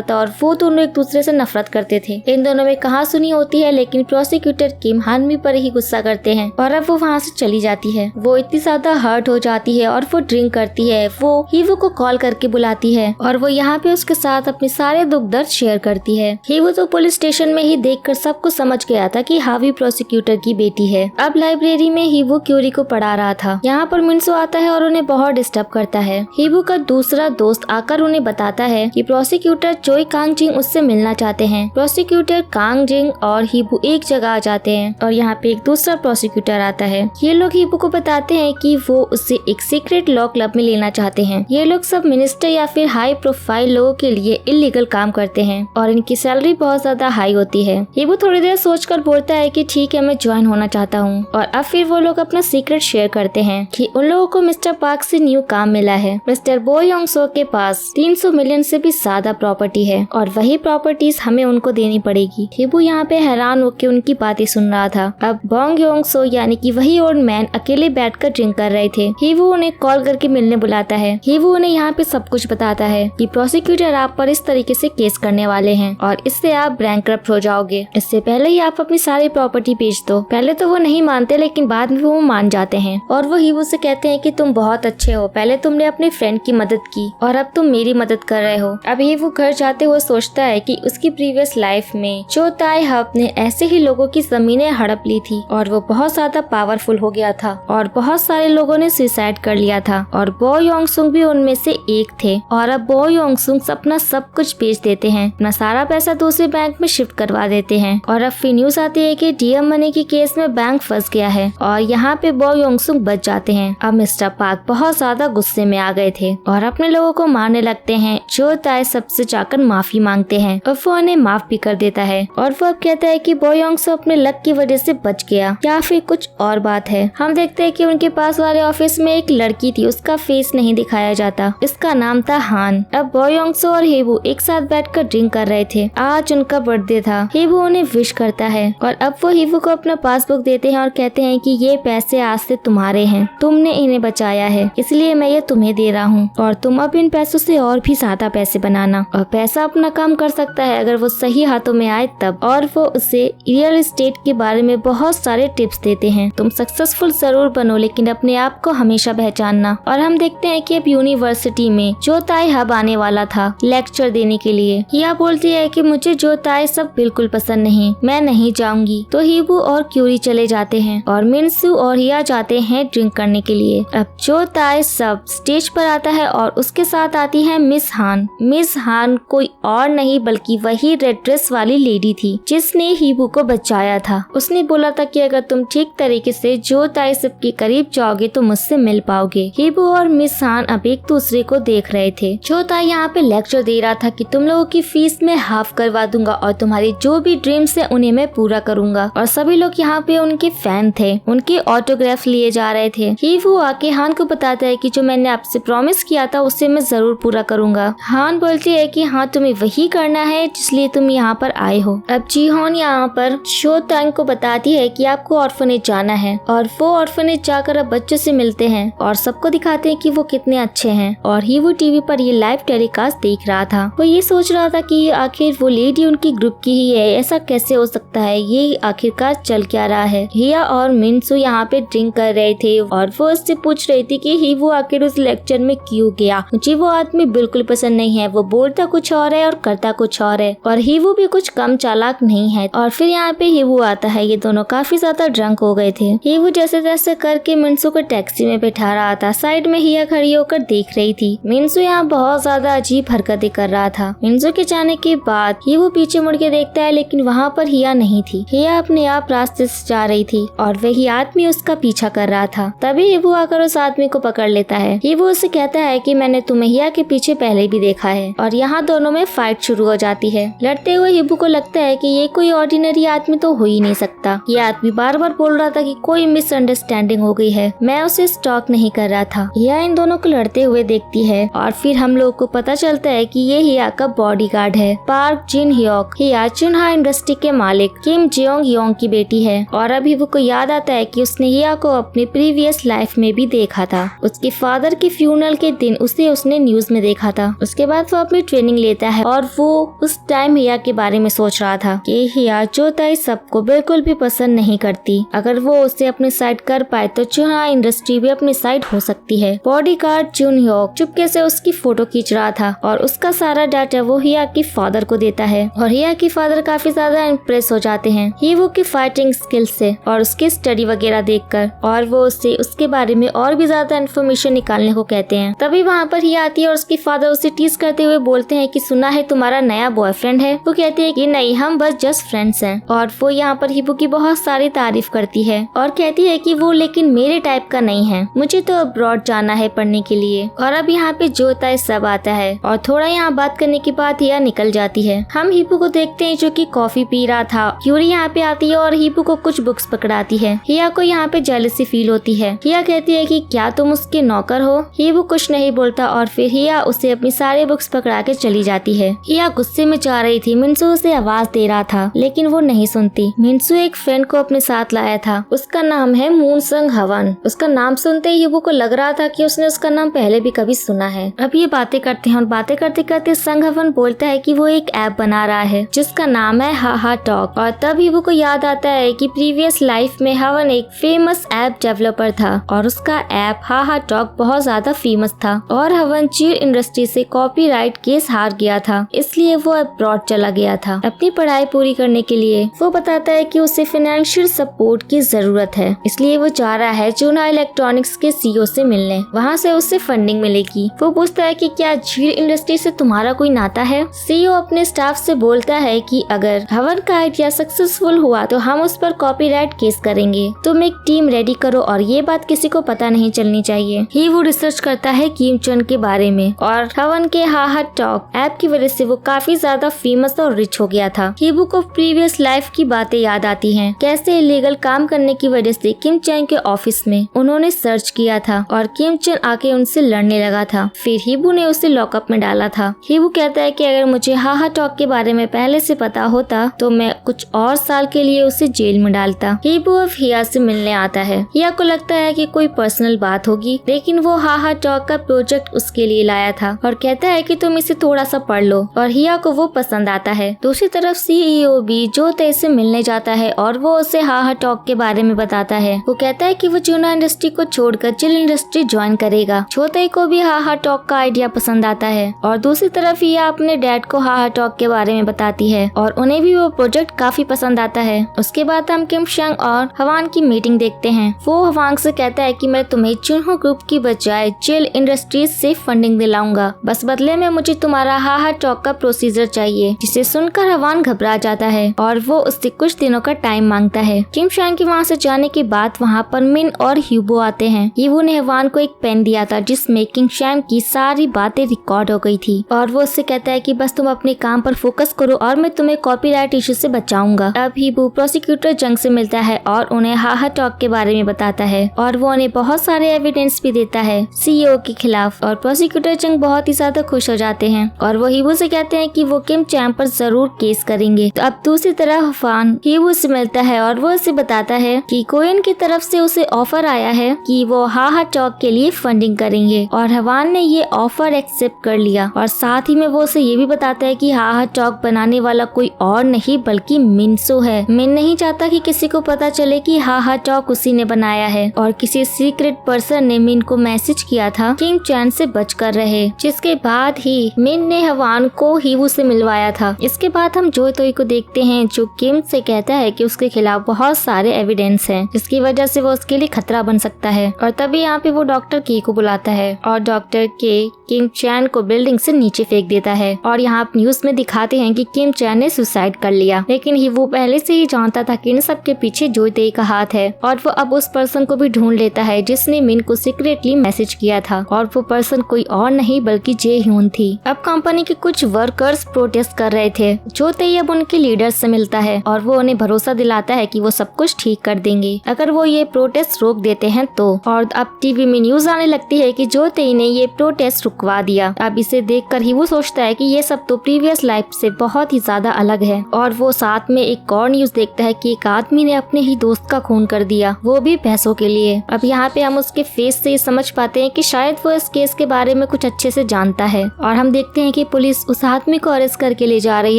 था और वो दोनों एक दूसरे से नफरत करते थे। इन दोनों में कहा सुनी होती है, लेकिन प्रोसिक्यूटर किम हानमी पर ही गुस्सा करते हैं और अब वो वहाँ से चली जाती है। वो इतनी ज्यादा हर्ट हो जाती है और वो ड्रिंक करती है। वो हीवू को कॉल करके बुलाती है और वो यहाँ पे उसके साथ अपने सारे दुख दर्द शेयर करती है। हीवू तो पुलिस स्टेशन में ही देखकर सब कुछ समझ गया था कि हावी प्रोसिक्यूटर की बेटी है। अब लाइब्रेरी में हीवू क्यूरी को पढ़ा रहा था। यहाँ पर मिन्सो आता है और उन्हें बहुत डिस्टर्ब करता है। हीवू का दूसरा दोस्त आकर उन्हें बताता है कि प्रोसिक्यूटर चोई कांग जिंग उससे मिलना चाहते हैं। प्रोसिक्यूटर कांग जिंग और हीवू एक जगह आ जाते हैं और यहाँ पे एक दूसरा प्रोसिक्यूटर आता है। ये लोग हीवू को बताते हैं कि वो उससे एक सीक्रेट लॉ क्लब में लेना चाहते हैं। ये लोग सब मिनिस्टर या फिर हाई प्रोफाइल लोगों के लिए इलीगल काम करते हैं और इनकी सैलरी बहुत ज्यादा हाई होती है। हीवू थोड़ी देर सोचकर बोलता है कि ठीक है, मैं ज्वाइन होना चाहता हूँ। और अब फिर वो लोग अपना सीक्रेट शेयर करते हैं कि उन लोगों को मिस्टर पार्क से न्यू काम मिला है। मिस्टर बो योंग सो के पास 300 मिलियन से भी ज्यादा प्रॉपर्टी है और वही प्रॉपर्टीज हमें उनको देनी पड़ेगी। हीवू यहाँ पे हैरान होकर उनकी बातें सुन रहा था। अब बोंग योंग सो यानी कि वही ओल्ड मैन अकेले बैठकर ड्रिंक कर रहे थे। हीवू उन्हें कॉल करके मिलने बुलाता है। हीवू उन्हें यहाँ पे सब कुछ बताता है कि प्रोसिक्यूटर आप पर इस तरीके से केस करने वाले हैं और इससे आप बैंकरप्ट हो जाओगे। इससे पहले ही आप अपनी सारी प्रॉपर्टी बेच दो। पहले तो वो नहीं मानते, लेकिन बाद में वो मान जाते हैं और वो हीवू से कहते हैं कि तुम बहुत अच्छे हो, पहले तुमने अपने फ्रेंड की मदद की और अब तुम मेरी मदद कर रहे हो। अब हीवू घर जाते हुए सोचता है कि उसकी प्रीवियस लाइफ में चो ताई हब ने ऐसे ही लोगों की जमीनें हड़प ली थी और वो बहुत ज्यादा पावरफुल हो गया था और बहुत सारे लोगों ने सुसाइड कर लिया था और बो योंग सुंग भी उनमें से एक थे। और अब बो योंग सुंग अपना सब कुछ बेच देते हैं, अपना सारा पैसा दूसरे बैंक में शिफ्ट करवा देते हैं। और अब फिर न्यूज आती है कि डीएम मनी के केस में बैंक फंस गया है और यहाँ पे बो योंग सुंग बच जाते हैं। अब मिस्टर पार्क बहुत ज्यादा गुस्से में आ गए थे और अपने लोगों को मारने लगते हैं। चो ताई सबसे जाकर माफी मांगते हैं और वो उन्हें माफ भी कर देता है और वो अब कहता है कि बो योंग सो अपने लक की वजह से बच गया या फिर कुछ और बात है। हम देखते हैं कि उनके पास वाले ऑफिस में एक लड़की थी, उसका फेस नहीं दिखाया जाता, इसका नाम था हान। अब बो योंग सो और हीवू एक साथ बैठकर ड्रिंक कर रहे थे। आज उनका बर्थडे था। हीवू उन्हें विश करता है और अब वो हीवू को अपना पासबुक देते हैं और कहते हैं कि ये पैसे आज से तुम्हारे हैं, तुमने इन्हें बचाया है, इसलिए मैं ये तुम्हें दे रहा हूँ और तुम अब इन पैसों से और भी ज्यादा पैसे बनाना। और पैसा अपना काम कर सकता है अगर वो सही हाथों में आए तब। और वो उसे रियल एस्टेट के बारे में बहुत सारे टिप्स देते हैं। तुम सक्सेसफुल जरूर बनो, लेकिन अपने आप को हमेशा पहचानना। और हम देखते हैं कि अब यूनिवर्सिटी में चो ताई हब आने वाला था लेक्चर देने के लिए। हिया बोलती है कि मुझे चो ताई सब बिल्कुल पसंद नहीं, मैं नहीं जाऊंगी। तो हीवू और क्यूरी चले जाते हैं और मिन्सू और हिया जाते हैं ड्रिंक करने के लिए। अब चो ताई सब स्टेज पर आता है और उसके साथ आती है मिस हान। मिस हान कोई और नहीं बल्कि वही रेड ड्रेस वाली लेडी थी जिसने हीवू को बचाया था। उसने बोला था कि अगर तुम ठीक तरीके से चो ताई सब के करीब जाओगे तो मुझसे मिल पाओगे। हीवू और मिस हान अब एक दूसरे को देख रहे थे। चो ताई यहाँ पे लेक्चर दे रहा था कि तुम लोगों की फीस में हाफ करवा दूंगा और तुम्हारी जो भी ड्रीम्स है उन्हें मैं पूरा करूंगा। और सभी लोग यहाँ पे उनके फैन थे, उनके ऑटोग्राफ लिए जा रहे थे। हीवू आके हान को बताता है कि जो मैंने आपसे प्रॉमिस किया था उसे मैं जरूर पूरा करूंगा। हान बोलती है कि हाँ तुम्हें वही करना है जिसलिए तुम यहाँ पर आए हो। अब जी होन यहाँ पर शो तांग को बताती है कि आपको ऑर्फनेज जाना है और वो ऑर्फनेज जाकर अब बच्चों से मिलते हैं और सबको दिखाते हैं कि वो कितने अच्छे हैं। और हीवू टीवी पर ये लाइव टेलीकास्ट देख रहा था। वो ये सोच रहा था कि आखिर वो लेडी उनकी ग्रुप की ही है, ऐसा कैसे हो सकता है, ये आखिरकार चल क्या रहा है। हिया और मिन्सू यहाँ पे ड्रिंक कर रहे थे और वो उससे पूछ रही थी कि हीवू आखिर उस लेक्चर में क्यों गया। मुझे वो आदमी बिल्कुल पसंद नहीं है, वो बोलता कुछ और है और करता कुछ और है और हीवू भी कुछ कम चालाक नहीं है। और फिर यहाँ पे हीवू आता है। ये दोनों काफी ज्यादा ड्रंक हो गए थे। हीवू जैसे तैसे करके मिन्सू को टैक्सी में बैठा रहा था। साइड में हिया खड़ी होकर देख रही थी। मिन्सू यहाँ बहुत ज्यादा अजीब हरकतें कर रहा था। मिन्सू के जाने के बाद हीवू पीछे मुड़ के देखता है, लेकिन वहाँ पर हिया नहीं थी। हिया अपने आप रास्ते से जा रही थी और वही आदमी उसका पीछा कर रहा था। तभी हीवू आकर उस आदमी को पकड़ लेता है। हीवू उसे कहता है कि मैंने तुम्हें हिया के पीछे पहले भी देखा है और यहाँ दोनों में फाइट शुरू हो जाती है। लड़ते हुए हीवू को लगता है कि ये कोई ऑर्डिनरी आदमी तो हो ही नहीं सकता। ये आदमी बार बार बोल रहा था कि कोई मिसअंडरस्टैंडिंग हो गई है, मैं उसे स्टॉक नहीं कर रहा था। हिया इन दोनों को लड़ते हुए देखती है और फिर हम लोग को पता चलता है कि ये हिया का बॉडीगार्ड है, पार्क जिन ह्योक। हिया चुनहा इंडस्ट्री के मालिक किम जेओंग योंग की बेटी है। और अब हीवू को याद आता है कि उसने हिया को अपने प्रीवियस लाइफ में भी देखा था। उसके फादर के फ्यूनरल के दिन उसे उसने न्यूज में देखा था। उसके बाद वो अपनी ट्रेनिंग लेता है और वो उस टाइम हिया के बारे में सोच रहा था कि हिया जो ताई सबको बिल्कुल भी पसंद नहीं करती। अगर वो उसे अपनी साइड कर पाए तो चुना इंडस्ट्री भी अपनी साइड हो सकती है। बॉडीगार्ड जुन ह्योक चुपके से उसकी फोटो खींच रहा था और उसका सारा डाटा वो हिया के फादर को देता है और हिया के फादर काफी ज्यादा इम्प्रेस हो जाते हैं हीवो की फाइटिंग स्किल से और उसकी स्टडी वगैरह देखकर, और वो उससे उसके बारे में और भी ज्यादा इन्फॉर्मेशन निकालने को कहते हैं। तभी वहाँ पर हिया आती है और उसके फादर उसे टीज करते हुए बोलते हैं कि सुना है तुम्हारा नया बॉयफ्रेंड है। वो कहती है कि नहीं, हम बस जस्ट फ्रेंड्स हैं। और वो यहाँ पर हीवो की बहुत सारी तारीफ करती है और कहती है कि वो लेकिन मेरे टाइप का नहीं है, मुझे तो अब्रॉड जाना है पढ़ने के लिए। और अब यहाँ पे जो ताई सब आता है और थोड़ा यहाँ बात करने के बाद हिया निकल जाती है। हम हीपू को देखते हैं जो कि कॉफी पी रहा था। क्यूरी यहाँ पे आती है और हीपू को कुछ बुक्स पकड़ाती है। हिया को यहाँ पे जेलसी फील होती है। हिया कहती है कि क्या तुम उसके नौकर हो? हीपू कुछ नहीं बोलता और फिर हिया उसे अपनी सारे बुक्स पकड़ा के चली जाती है। हिया गुस्से में जा रही थी। मिनसू उसे आवाज दे रहा था लेकिन वो नहीं सुनती। मिनसू एक फ्रेंड को अपने साथ लाया था, उसका नाम है मूनसंग हवन। उसका नाम सुनते ही हीपू को लग रहा था कि उसने उसका नाम पहले भी कभी सुना है। अब ये बातें करते हैं और बातें करते करते संग हवन बोलता है कि वो एक ऐप बना रहा है जिसका नाम है हाहा टॉक। और तब हीपू को याद आता है कि प्रीवियस लाइफ में हवन एक फेमस ऐप डेवलपर था और उसका ऐप हाहा टॉक बहुत ज्यादा फेमस था और हवन चिल इंडस्ट्री से कॉपीराइट केस हार गया था, इसलिए वो अब्रॉड चला गया था अपनी पढ़ाई पूरी करने के लिए। वो बताता है कि उसे फाइनेंशियल सपोर्ट की जरूरत है, इसलिए वो जा रहा है चूना इलेक्ट्रॉनिक्स के सीईओ से मिलने। वहाँ से उसे फंडिंग मिलेगी। वो पूछता है कि क्या झील इंडस्ट्री से तुम्हारा कोई नाता है? सीईओ अपने स्टाफ से बोलता है कि अगर हवन का आइडिया सक्सेसफुल हुआ तो हम उस पर कॉपीराइट केस करेंगे। तुम एक टीम रेडी करो और ये बात किसी को पता नहीं चलनी चाहिए। ही वो रिसर्च करता है किम चन के बारे में और हवन के हाहा टॉक ऐप की वजह से वो काफी ज्यादा फेमस और रिच हो गया था। हीबू को प्रीवियस लाइफ की बातें याद आती हैं, कैसे इलीगल काम करने की वजह से किम चन के ऑफिस में उन्होंने सर्च किया था और किम चन आके उनसे लड़ने लगा था। फिर हीबू ने उसे लॉकअप में डाला था। हीबू कहता है कि अगर मुझे हाहा टॉक के बारे में पहले से पता होता तो मैं कुछ और साल के लिए उसे जेल में डालता। हीबू अब हिया से मिलने आता है। हिया को लगता है कि कोई पर्सनल बात होगी, लेकिन वो हाहा टॉक का प्रोजेक्ट उसके लिए लाया था और कहता है कि तुम इसे थोड़ा सा पढ़ लो और हिया को वो पसंद आता है। दूसरी तरफ सीईओ भी जो तय से मिलने जाता है और वो उसे हाहा टॉक के बारे में बताता है। वो कहता है कि वो चूना इंडस्ट्री को छोड़कर चिल इंडस्ट्री ज्वाइन करेगा। छोटे को भी हाहा टॉक का आइडिया पसंद आता है और दूसरी तरफ हिया अपने डैड को हाहा टॉक के बारे में बताती है और उन्हें भी वो प्रोजेक्ट काफी पसंद आता है। उसके बाद हम किम शंग और हवान की मीटिंग देखते हैं। वो हवांग से कहता है कि मैं तुम्हें चुनहो ग्रुप की बजाय चिल इंडस्ट्रीज से फंडिंग दिलाऊंगा, बस बदले में मुझे तुम्हारा हाहा टॉक का प्रोसीजर चाहिए। जिसे सुनकर हवान घबरा जाता है और वो उससे कुछ दिनों का टाइम मांगता है। किम शंग के वहाँ से जाने के बाद वहाँ पर मिन और ह्यूबो आते हैं। ह्यूबो ने हवान को एक पेन दिया था जिसमें किम शंग की सारी बातें रिकॉर्ड हो गई थी और वो उससे कहता है कि बस तुम अपने काम पर फोकस करो और मैं तुम्हें कॉपीराइट इश्यू से बचाऊंगा। अब ह्यूबो प्रोसिक्यूटर जंग से मिलता है और उन्हें हाहा टॉक के बारे में बताता है और वो उन्हें बहुत सारे एविडेंस भी देता है सीईओ के खिलाफ और प्रोसिक्यूटर जंग बहुत ही ज्यादा खुश हो जाते हैं और वो हीबू से कहते हैं कि वो किम चैन पर जरूर केस करेंगे। तो अब दूसरी तरफ हवान हीबू से मिलता है और वो उसे बताता है कि कोयन की तरफ से उसे ऑफर आया है कि वो हाहा टॉक के लिए फंडिंग करेंगे और हवान ने ये ऑफर एक्सेप्ट कर लिया और साथ ही में वो उसे ये भी बताता है कि हाहा टॉक बनाने वाला कोई और नहीं बल्कि मिनसो है। मिन नहीं चाहता कि किसी को पता चले कि हाहा टॉक उसी ने बनाया है और किसी सीक्रेट पर्सन ने मिन को मैसेज किया था किम चैन से बचकर रहे, जिसके बाद ही मिन ने हवान को हीवू से मिलवाया था। इसके बाद हम जो तोई को देखते हैं जो किम से कहता है कि उसके खिलाफ बहुत सारे एविडेंस हैं जिसकी वजह से वो उसके लिए खतरा बन सकता है और तभी यहाँ पे वो डॉक्टर के को बुलाता है और डॉक्टर के किम चैन को बिल्डिंग से नीचे फेंक देता है और यहाँ न्यूज में दिखाते हैं कि किम चैन ने सुसाइड कर लिया, लेकिन हीवू पहले से ही जानता था कि इन सब के पीछे जो तोई का हाथ है और वो अब उस पर्सन को भी ढूंढ लेता है जिसने मिन को सीक्रेटली मैसेज किया था और वो पर्सन कोई और नहीं बल्कि जे ह्यून थी। अब कंपनी के कुछ वर्कर्स प्रोटेस्ट कर रहे थे। जो तई अब उनके लीडर्स से मिलता है और वो उन्हें भरोसा दिलाता है कि वो सब कुछ ठीक कर देंगे अगर वो ये प्रोटेस्ट रोक देते हैं तो। और अब टीवी में न्यूज आने लगती है कि जो तई ने ये प्रोटेस्ट रुकवा दिया। अब इसे देखकर ही वो सोचता है कि ये सब तो प्रीवियस लाइफ से बहुत ही ज्यादा अलग है और वो साथ में एक और न्यूज देखता है कि एक आदमी ने अपने ही दोस्त का खून कर दिया, वो भी पैसों के लिए। अब यहाँ पे हम उसके फेस से समझ पाते हैं कि शायद वो इस केस के बारे में कुछ अच्छे से जानता है। और हम देखते हैं कि पुलिस उस आदमी को अरेस्ट करके ले जा रही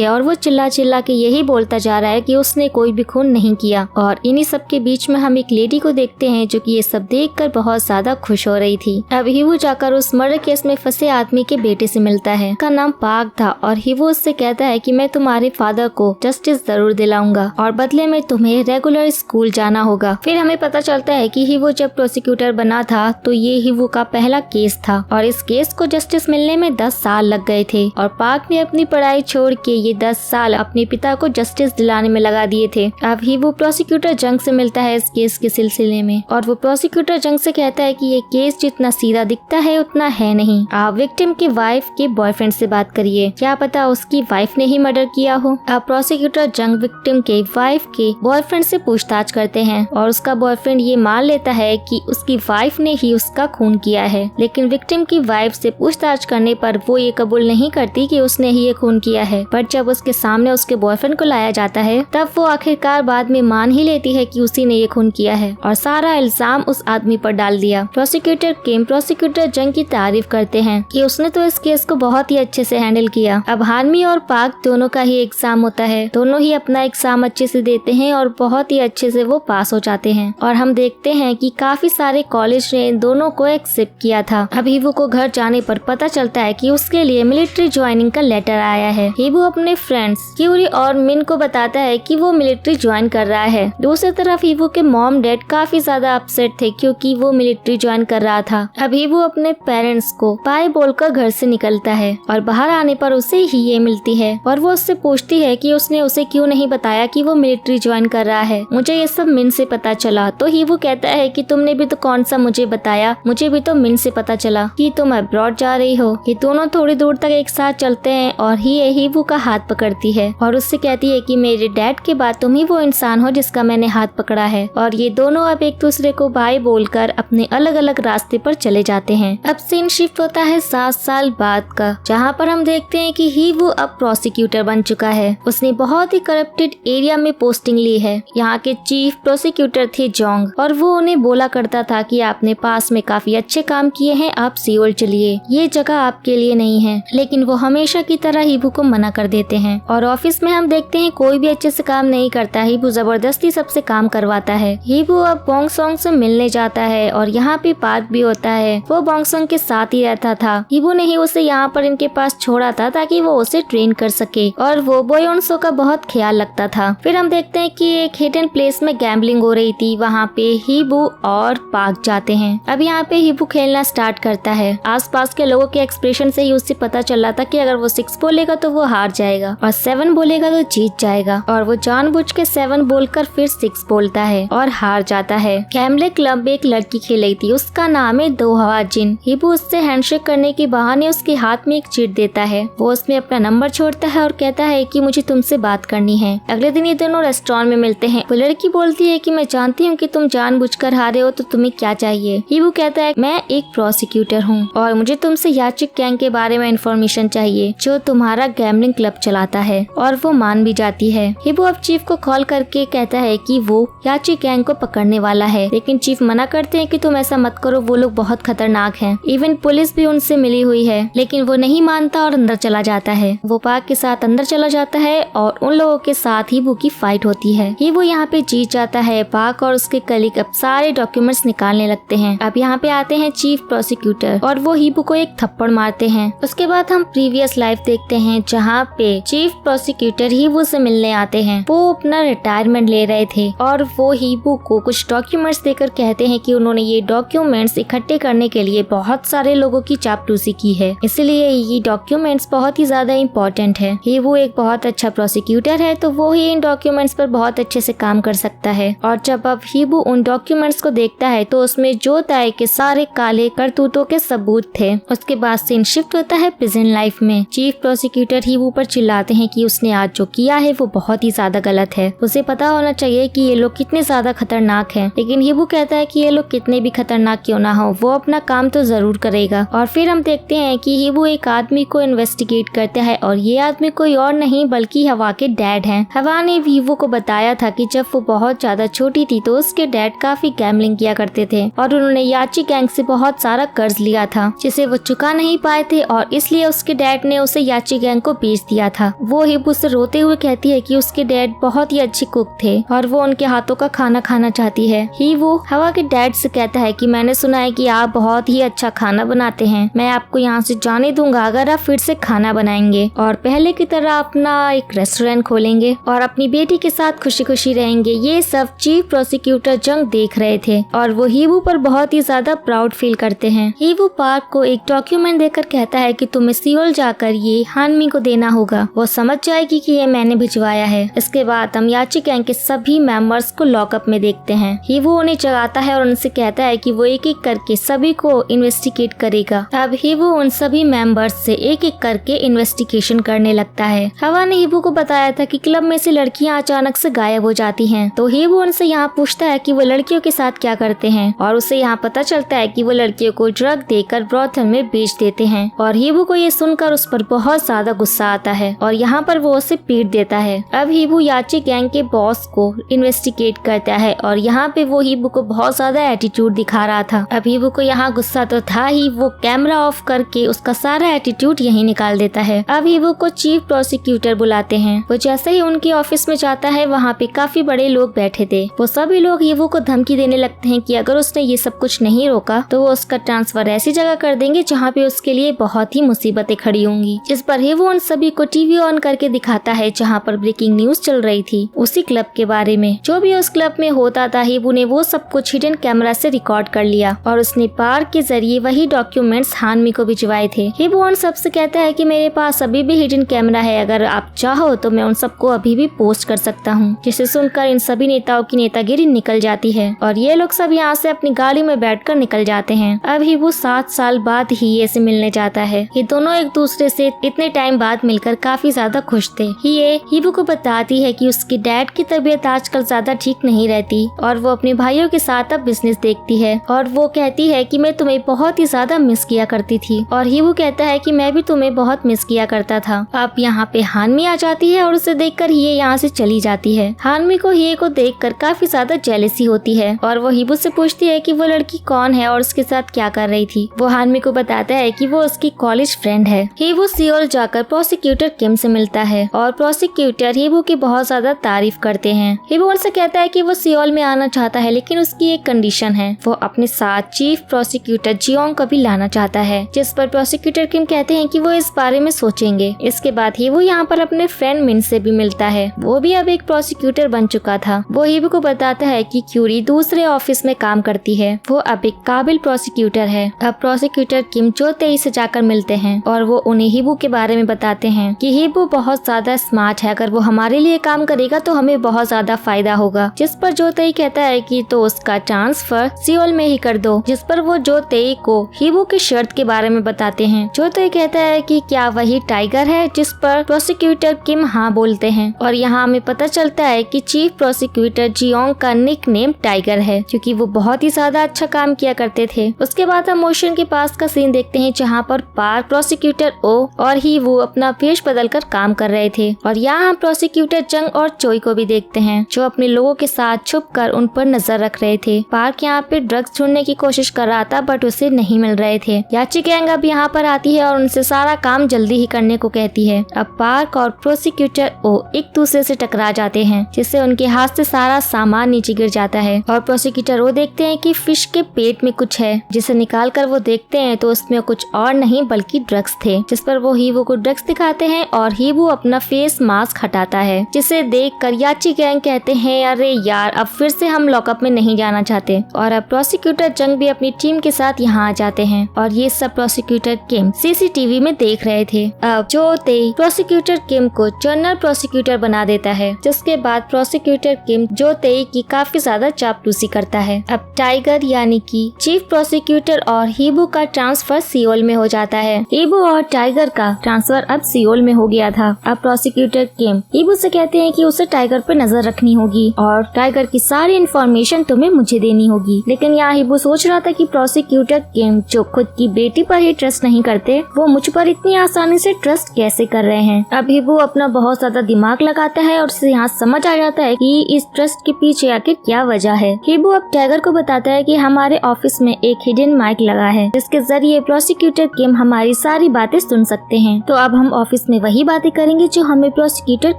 है और वो चिल्ला चिल्ला के यही बोलता जा रहा है कि उसने कोई भी खून नहीं किया। और इन्हीं सब के बीच में हम एक लेडी को देखते हैं जो कि ये सब देखकर बहुत ज्यादा खुश हो रही थी। अब हीवू जाकर उस मर्डर केस में फंसे आदमी के बेटे से मिलता है। उसका नाम पाक था और हीवू उससे कहता है कि मैं तुम्हारे फादर को जस्टिस जरूर दिलाऊंगा और बदले में तुम्हें रेगुलर स्कूल जाना होगा। फिर हमें पता चलता है कि हीवू जब प्रोसिक्यूटर बना था तो ये हीवू का पहला केस था और इस केस को जस्टिस मिलने में 10 साल लग गए थे और पाक ने अपनी पढ़ाई छोड़ के ये 10 साल अपने पिता को जस्टिस दिलाने में लगा दिए थे। अब हीवू प्रोसिक्यूटर जंग से मिलता है इस केस के सिलसिले में और वो प्रोसिक्यूटर जंग से कहता है कि ये केस जितना सीधा दिखता है उतना है नहीं। आप विक्टिम की वाइफ के बॉयफ्रेंड से बात करिए, क्या पता उसकी वाइफ ने ही मर्डर किया हो। अब प्रोसिक्यूटर जंग विक्टिम के वाइफ के बॉयफ्रेंड से पूछताछ करते हैं और उसका बॉयफ्रेंड ये मान लेता है कि उसकी वाइफ ने ही उसका खून किया है, लेकिन विक्टिम की वाइफ से पूछताछ करने पर वो ये कबूल नहीं करती कि उसने ही ये खून किया है। पर जब उसके सामने उसके बॉयफ्रेंड को लाया जाता है तब वो आखिरकार बाद में मान ही लेती है कि उसी ने ये खून किया है और सारा इल्जाम उस आदमी पर डाल दिया। प्रोसिक्यूटर जंग की तारीफ करते हैं कि उसने तो इस केस को बहुत ही अच्छे से हैंडल किया। अब हार्मी और पाक दोनों का ही एग्जाम होता है, दोनों ही अपना एग्जाम अच्छे से देते हैं और बहुत ही अच्छे से वो पास हो जाते हैं और हम देखते हैं कि काफी सारे कॉलेज ने इन दोनों को एक्सेप्ट किया था। अब हीवू को घर जाने पर पता चलता है कि उसके लिए मिलिट्री ज्वाइनिंग का लेटर आया है। हीवू अपने फ्रेंड्स क्यूरी और मिन को बताता है कि वो मिलिट्री ज्वाइन कर रहा है। दूसरी तरफ हीवू के मॉम डैड काफी ज्यादा अपसेट थे क्योंकि वो मिलिट्री ज्वाइन कर रहा था। अब हीवू अपने पेरेंट्स को बाय बोलकर घर से निकलता है और बाहर आने पर उसे ही ये मिलती है और वो उससे पूछती है कि उसने उसे क्यों नहीं बताया कि वो मिलिट्री ज्वाइन कर रहा है। मुझे ये सब मिन से पता चला। तो हीवू कहता है कि तुमने भी तो कौन सा मुझे बताया, मुझे भी तो मिन से पता चला कि तुम अब्रॉड जा रही हो। ये दोनों थोड़ी दूर तक एक साथ चलते हैं और ही हीवू का हाथ पकड़ती है और उससे कहती है कि मेरे डैड के बाद तुम ही वो इंसान हो जिसका मैंने हाथ पकड़ा है। और ये दोनों अब एक दूसरे को बाय बोलकर अपने अलग अलग रास्ते पर चले जाते हैं। अब सीन शिफ्ट होता है 7 साल बाद का, जहाँ पर हम देखते हैं कि हीवू अब प्रोसिक्यूटर बन चुका है। उसने बहुत ही करप्टेड एरिया में पोस्टिंग ली है। यहाँ के चीफ प्रोसिक्यूटर थे जोंग और वो उन्हें बोला करता था कि आपने पास में काफी अच्छे काम किए हैं, आप सियोल चलिए, ये जगह आपके लिए नहीं है। लेकिन वो हमेशा की तरह हीवू को मना कर देते हैं और ऑफिस में हम देखते हैं कोई भी अच्छे से काम नहीं करता, हीवू जबरदस्ती सबसे काम करवाता है। हीवू अब बोंगसोंग से मिलने जाता है और यहाँ पे पार्क भी होता है। वो बोंगसोंग के साथ ही रहता था। हीवू ने ही उसे यहाँ पर इनके पास छोड़ा था ताकि वो उसे ट्रेन कर सके और वो बोयोनसो का बहुत ख्याल रखता था। फिर हम देखते हैं कि एक हिडन प्लेस में गैम्बलिंग हो रही थी, वहाँ पे हीवू और पार्क जाते हैं। अब यहाँ पे हीवू खेलना स्टार्ट करता है। आसपास के लोगों के एक्सप्रेशन से ही उससे पता चल रहा था कि अगर वो 6 बोलेगा तो वो हार जाएगा और 7 बोलेगा तो जीत जाएगा और वो जानबूझ के 7 बोलकर फिर 6 बोलता है और हार जाता है। गैम्बलिंग क्लब में एक लड़की खेल रही थी, उसका नाम है दो हवा जिन। हीवू उससे हैंडशेक करने के बहाने उसके हाथ में एक चिट देता है। वो उसमें अपना नंबर छोड़ता है और कहता है कि मुझे तुमसे बात करनी है। अगले दिन ये दोनों रेस्टोरेंट में मिलते हैं। वो लड़की बोलती है कि मैं जानती हूँ कि तुम जानबूझकर हारे हो, तो तुम्हें क्या चाहिए। हीवू कहता है मैं एक प्रोसिक्यूटर हूँ और मुझे तुमसे याचिक गैंग के बारे में इंफॉर्मेशन चाहिए जो तुम्हारा गैम्बलिंग क्लब चलाता है और वो मान भी जाती है। हीवू अब चीफ को कॉल करके कहता है कि वो याचिक गैंग को पकड़ने वाला है, लेकिन चीफ मना करते हैं कि तुम ऐसा मत करो, वो लोग बहुत खतरनाक हैं। इवन पुलिस भी उनसे मिली हुई है, लेकिन वो नहीं मानता और अंदर चला जाता है। वो पाक के साथ अंदर चला जाता है और उन लोगों के साथ हीवू की फाइट होती है। हीवू यहाँ पे जीत जाता है। पाक और उसके कलीग अब सारे डॉक्यूमेंट्स निकालने लगते हैं। अब यहाँ पे आते हैं चीफ प्रोसिक्यूटर और वो हीवू को एक थप्पड़ मारते हैं। उसके बाद हम प्रीवियस लाइफ देखते हैं जहाँ पे चीफ प्रोसिक्यूटर हीवू से मिलने आते हैं। वो अपना रिटायरमेंट ले रहे थे और वो हीवू को कुछ डॉक्यूमेंट्स देकर कहते हैं कि उन्होंने ये डॉक्यूमेंट्स इकट्ठे करने के लिए बहुत सारे लोगों की चापलूसी की है, इसलिए ये डॉक्यूमेंट्स बहुत ही ज्यादा इम्पोर्टेंट है। हीवू एक बहुत अच्छा प्रोसिक्यूटर है तो वो ही इन डॉक्यूमेंट्स पर बहुत अच्छे से काम कर सकता है। और जब अब हीवू उन डॉक्यूमेंट्स को देखता है तो उसमें जो ताई के सारे काले करतूतों के सबूत थे। उसके बाद सीन शिफ्ट होता है प्रिजन लाइफ में। चीफ प्रोसिक्यूटर हीवू पर चिल्लाते हैं कि उसने आज जो किया है वो बहुत ही ज्यादा गलत है, उसे पता होना चाहिए कि ये लोग कितने ज्यादा खतरनाक हैं। लेकिन हीवू कहता है कि ये लोग कितने भी खतरनाक क्यों ना हो, वो अपना काम तो जरूर करेगा। और फिर हम देखते हैं कि हीवू एक आदमी को इन्वेस्टिगेट करता है और ये आदमी कोई और नहीं बल्कि हवा के डैड हैं। हवा ने हीवू को बताया था कि जब वो बहुत ज्यादा छोटी थी तो उसके डैड काफी गैम्बलिंग किया करते थे और उन्होंने याची गैंग से बहुत सारा कर्ज लिया था जिसे वो चुका नहीं पाए थे और इसलिए उसके डैड ने उसे याची गैंग को बेच दिया था। वो हिबू से रोते हुए कहती है कि उसके डैड बहुत ही अच्छे कुक थे और वो उनके हाथों का खाना खाना चाहती है। हिबू हवा के डैड से कहता है कि मैंने सुना है कि आप बहुत ही अच्छा खाना बनाते हैं, मैं आपको यहाँ से जाने दूंगा अगर आप फिर से खाना बनाएंगे और पहले की तरह अपना एक रेस्टोरेंट खोलेंगे और अपनी बेटी के साथ खुशी खुशी रहेंगे। ये सब चीफ प्रोसिक्यूटर जंग देख रहे थे और वो हिबू पर बहुत ही ज्यादा प्राउड फील करते हैं। हिबू पार्क को एक डॉक्यूमेंट देकर कहता है कि तुम्हें सियोल जाकर ये हानमी को देना होगा, वो समझ जाएगी कि ये मैंने भिजवाया है। इसके बाद हम याची गैंग के सभी मेंबर्स को लॉकअप में देखते हैं। हिबू उन्हें जगाता है और उनसे कहता है कि वो एक एक करके सभी को इन्वेस्टिगेट करेगा। अब हिबू उन सभी मेंबर्स से एक एक करके इन्वेस्टिगेशन करने लगता है। हवा ने हिबू को बताया था कि क्लब में से लड़कियां अचानक से गायब हो जाती हैं, तो हिबू उनसे यहाँ पूछता है कि वो लड़कियों के साथ क्या करते हैं और उसे यहाँ पता चलता है कि वो लड़कियों को ड्रग देकर ब्रॉथल में बेच देते हैं और हिबू को ये सुनकर उस पर बहुत ज्यादा गुस्सा आता है और यहाँ पर वो उसे पीट देता है। अब हिबू याची गैंग के बॉस को इन्वेस्टिगेट करता है और यहाँ पे वो हिबू को बहुत ज्यादा एटीट्यूड दिखा रहा था। अब हिबू को यहाँ गुस्सा तो था ही, वो कैमरा ऑफ करके उसका सारा एटीट्यूड यही निकाल देता है। अब हिबू को चीफ प्रोसिक्यूटर बुलाते हैं। वो जैसे ही उनके ऑफिस में जाता है वहाँ पे काफी बड़े लोग बैठे थे। वो सभी लोग हिबू को धमकी देने लगते हैं कि अगर उसने ये सब कुछ नहीं रोका तो वो उसका ट्रांसफर ऐसी जगह कर देंगे जहाँ पे उसके लिए बहुत ही मुसीबतें खड़ी होंगी। जिस पर हिबू उन सभी को टीवी ऑन करके दिखाता है जहाँ पर ब्रेकिंग न्यूज चल रही थी उसी क्लब के बारे में। जो भी उस क्लब में होता था हिबू ने वो सब कुछ हिडन कैमरा से रिकॉर्ड कर लिया और उसने पार्क के जरिए वही डॉक्यूमेंट्स हानमी को भिजवाए थे। हिबू उन सबसे कहता है कि मेरे पास अभी भी हिडन कैमरा है, अगर आप चाहो तो मैं उन सबको अभी भी पोस्ट कर सकता हूँ। जिसे सुनकर इन सभी नेताओं की नेतागिरी निकल जाती है और ये लोग सब यहाँ से अपनी गाड़ी में बैठकर निकल जाते हैं। अब हिबू 7 साल बाद ही से मिलने जाता है। ये दोनों एक दूसरे से इतने टाइम बाद मिलकर काफी ज्यादा खुश थे। ये हिबू को बताती है कि उसके डैड की तबीयत आजकल ज्यादा ठीक नहीं रहती और वो अपने भाइयों के साथ अब बिजनेस देखती है और वो कहती है कि मैं तुम्हें बहुत ही ज्यादा मिस किया करती थी और हिबू कहता है कि मैं भी तुम्हें बहुत मिस किया करता था। अब यहाँ पे हानमी आ जाती है और उसे देखकर ये यहाँ से चली जाती है। हानमी को हिये को देखकर काफी ज्यादा जेलसी होती है और वो हिबू से पूछती है कि वो लड़की कौन है और उसके साथ क्या कर रही थी। वो हानमी को बताता है कि वो उसकी कॉलेज फ्रेंड है। हिबू सियोल जाकर प्रोसिक्यूटर किम से मिलता है और प्रोसिक्यूटर हिबू की बहुत ज्यादा तारीफ करते हैं। हिबू उनसे कहता है कि वो सियोल में आना चाहता है लेकिन उसकी एक कंडीशन है, वो अपने साथ चीफ प्रोसिक्यूटर जियोंग को भी लाना चाहता है। जिस पर प्रोसिक्यूटर किम कहते हैं कि वो इस बारे में सोचेंगे। इसके बाद हिबू यहाँ पर अपने फ्रेंड मिन से भी मिलता है। वो भी अब एक प्रोसिक्यूटर बन चुका था। वो हिबू को बताता है कि क्यूरी दूसरे ऑफिस में काम करती है, वो अब एक काबिल प्रोसिक्यूटर है। अब प्रोसिक्यूटर किम जो तेई से जाकर मिलते हैं और वो उन्हें हिबू के बारे में बताते हैं कि हिबू बहुत ज्यादा स्मार्ट है, अगर वो हमारे लिए काम करेगा तो हमें बहुत ज्यादा फायदा होगा। जिस पर जो तेई कहता है कि तो उसका ट्रांसफर सियोल में ही कर दो। जिस पर वो जो तेई को हिबू की शर्त के बारे में बताते हैं। जो तेई कहता है कि क्या वही टाइगर है, जिस पर प्रोसिक्यूटर किम हाँ बोलते हैं और यहाँ हमें पता चलता है कि चीफ प्रोसिक्यूटर जियोंग का निक नेम टाइगर है क्योंकि वो बहुत ही ज्यादा अच्छा काम किया करते थे। उसके बाद हम मोशन के पास का सीन देखते हैं जहाँ पर पार्क, प्रोसिक्यूटर ओ और हिबू अपना वेश बदल कर काम कर रहे थे और यहाँ हम प्रोसिक्यूटर जंग और चोई को भी देखते हैं जो अपने लोगों के साथ छुप कर उन पर नजर रख रहे थे। पार्क यहाँ पे ड्रग्स ढूंढने की कोशिश कर रहा था बट उसे नहीं मिल रहे थे। याची गैंग अब यहाँ पर आती है और उनसे सारा काम जल्दी ही करने को कहती है। अब पार्क और प्रोसिक्यूटर ओ एक दूसरे से टकरा जाते हैं जिससे उनके हाथ से सारा सामान नीचे गिर जाता है और प्रोसिक्यूटर वो देखते हैं कि फिश के पेट में कुछ है, जिसे निकाल कर वो देखते हैं तो उसमें कुछ और नहीं बल्कि ड्रग्स थे। जिस पर वो हिबू को ड्रग्स दिखाते हैं और हिबू अपना फेस मास्क हटाता है, जिसे देख कर याची गैंग कहते हैं अरे यार अब फिर से हम लॉकअप में नहीं जाना चाहते। और अब प्रोसिक्यूटर जंग भी अपनी टीम के साथ यहाँ आ जाते हैं और ये सब प्रोसिक्यूटर किम सीसीटीवी में देख रहे थे। अब जो तेई प्रोसिक्यूटर किम को जनरल प्रोसिक्यूटर बना देता है, जिसके बाद प्रोसिक्यूटर किम जो तेई की काफी ज्यादा चापलूसी करता है। अब टाइगर यानी कि चीफ प्रोसिक्यूटर और हिबू का ट्रांसफर सियोल में हो जाता है। हिबू और टाइगर का ट्रांसफर अब सियोल में हो गया था। अब प्रोसिक्यूटर किम हिबू से कहते हैं कि उसे टाइगर पे नजर रखनी होगी और टाइगर की सारी इन्फॉर्मेशन तुम्हें मुझे देनी होगी। लेकिन यहाँ हिबू सोच रहा था कि प्रोसिक्यूटर किम जो खुद की बेटी पर ही ट्रस्ट नहीं करते, वो मुझ पर इतनी आसानी से ट्रस्ट कैसे कर रहे हैं। अब हिबू अपना बहुत ज्यादा दिमाग लगाता है और उसे यहाँ समझ आ जाता है कि इस ट्रस्ट के पीछे आखिर क्या वजह है। हिबू अब टाइगर को बताता है कि हमारे हमारे ऑफिस में एक हिडन माइक लगा है जिसके जरिए प्रोसिक्यूटर किम हमारी सारी बातें सुन सकते हैं। तो अब हम ऑफिस में वही बातें करेंगे जो हमें प्रोसिक्यूटर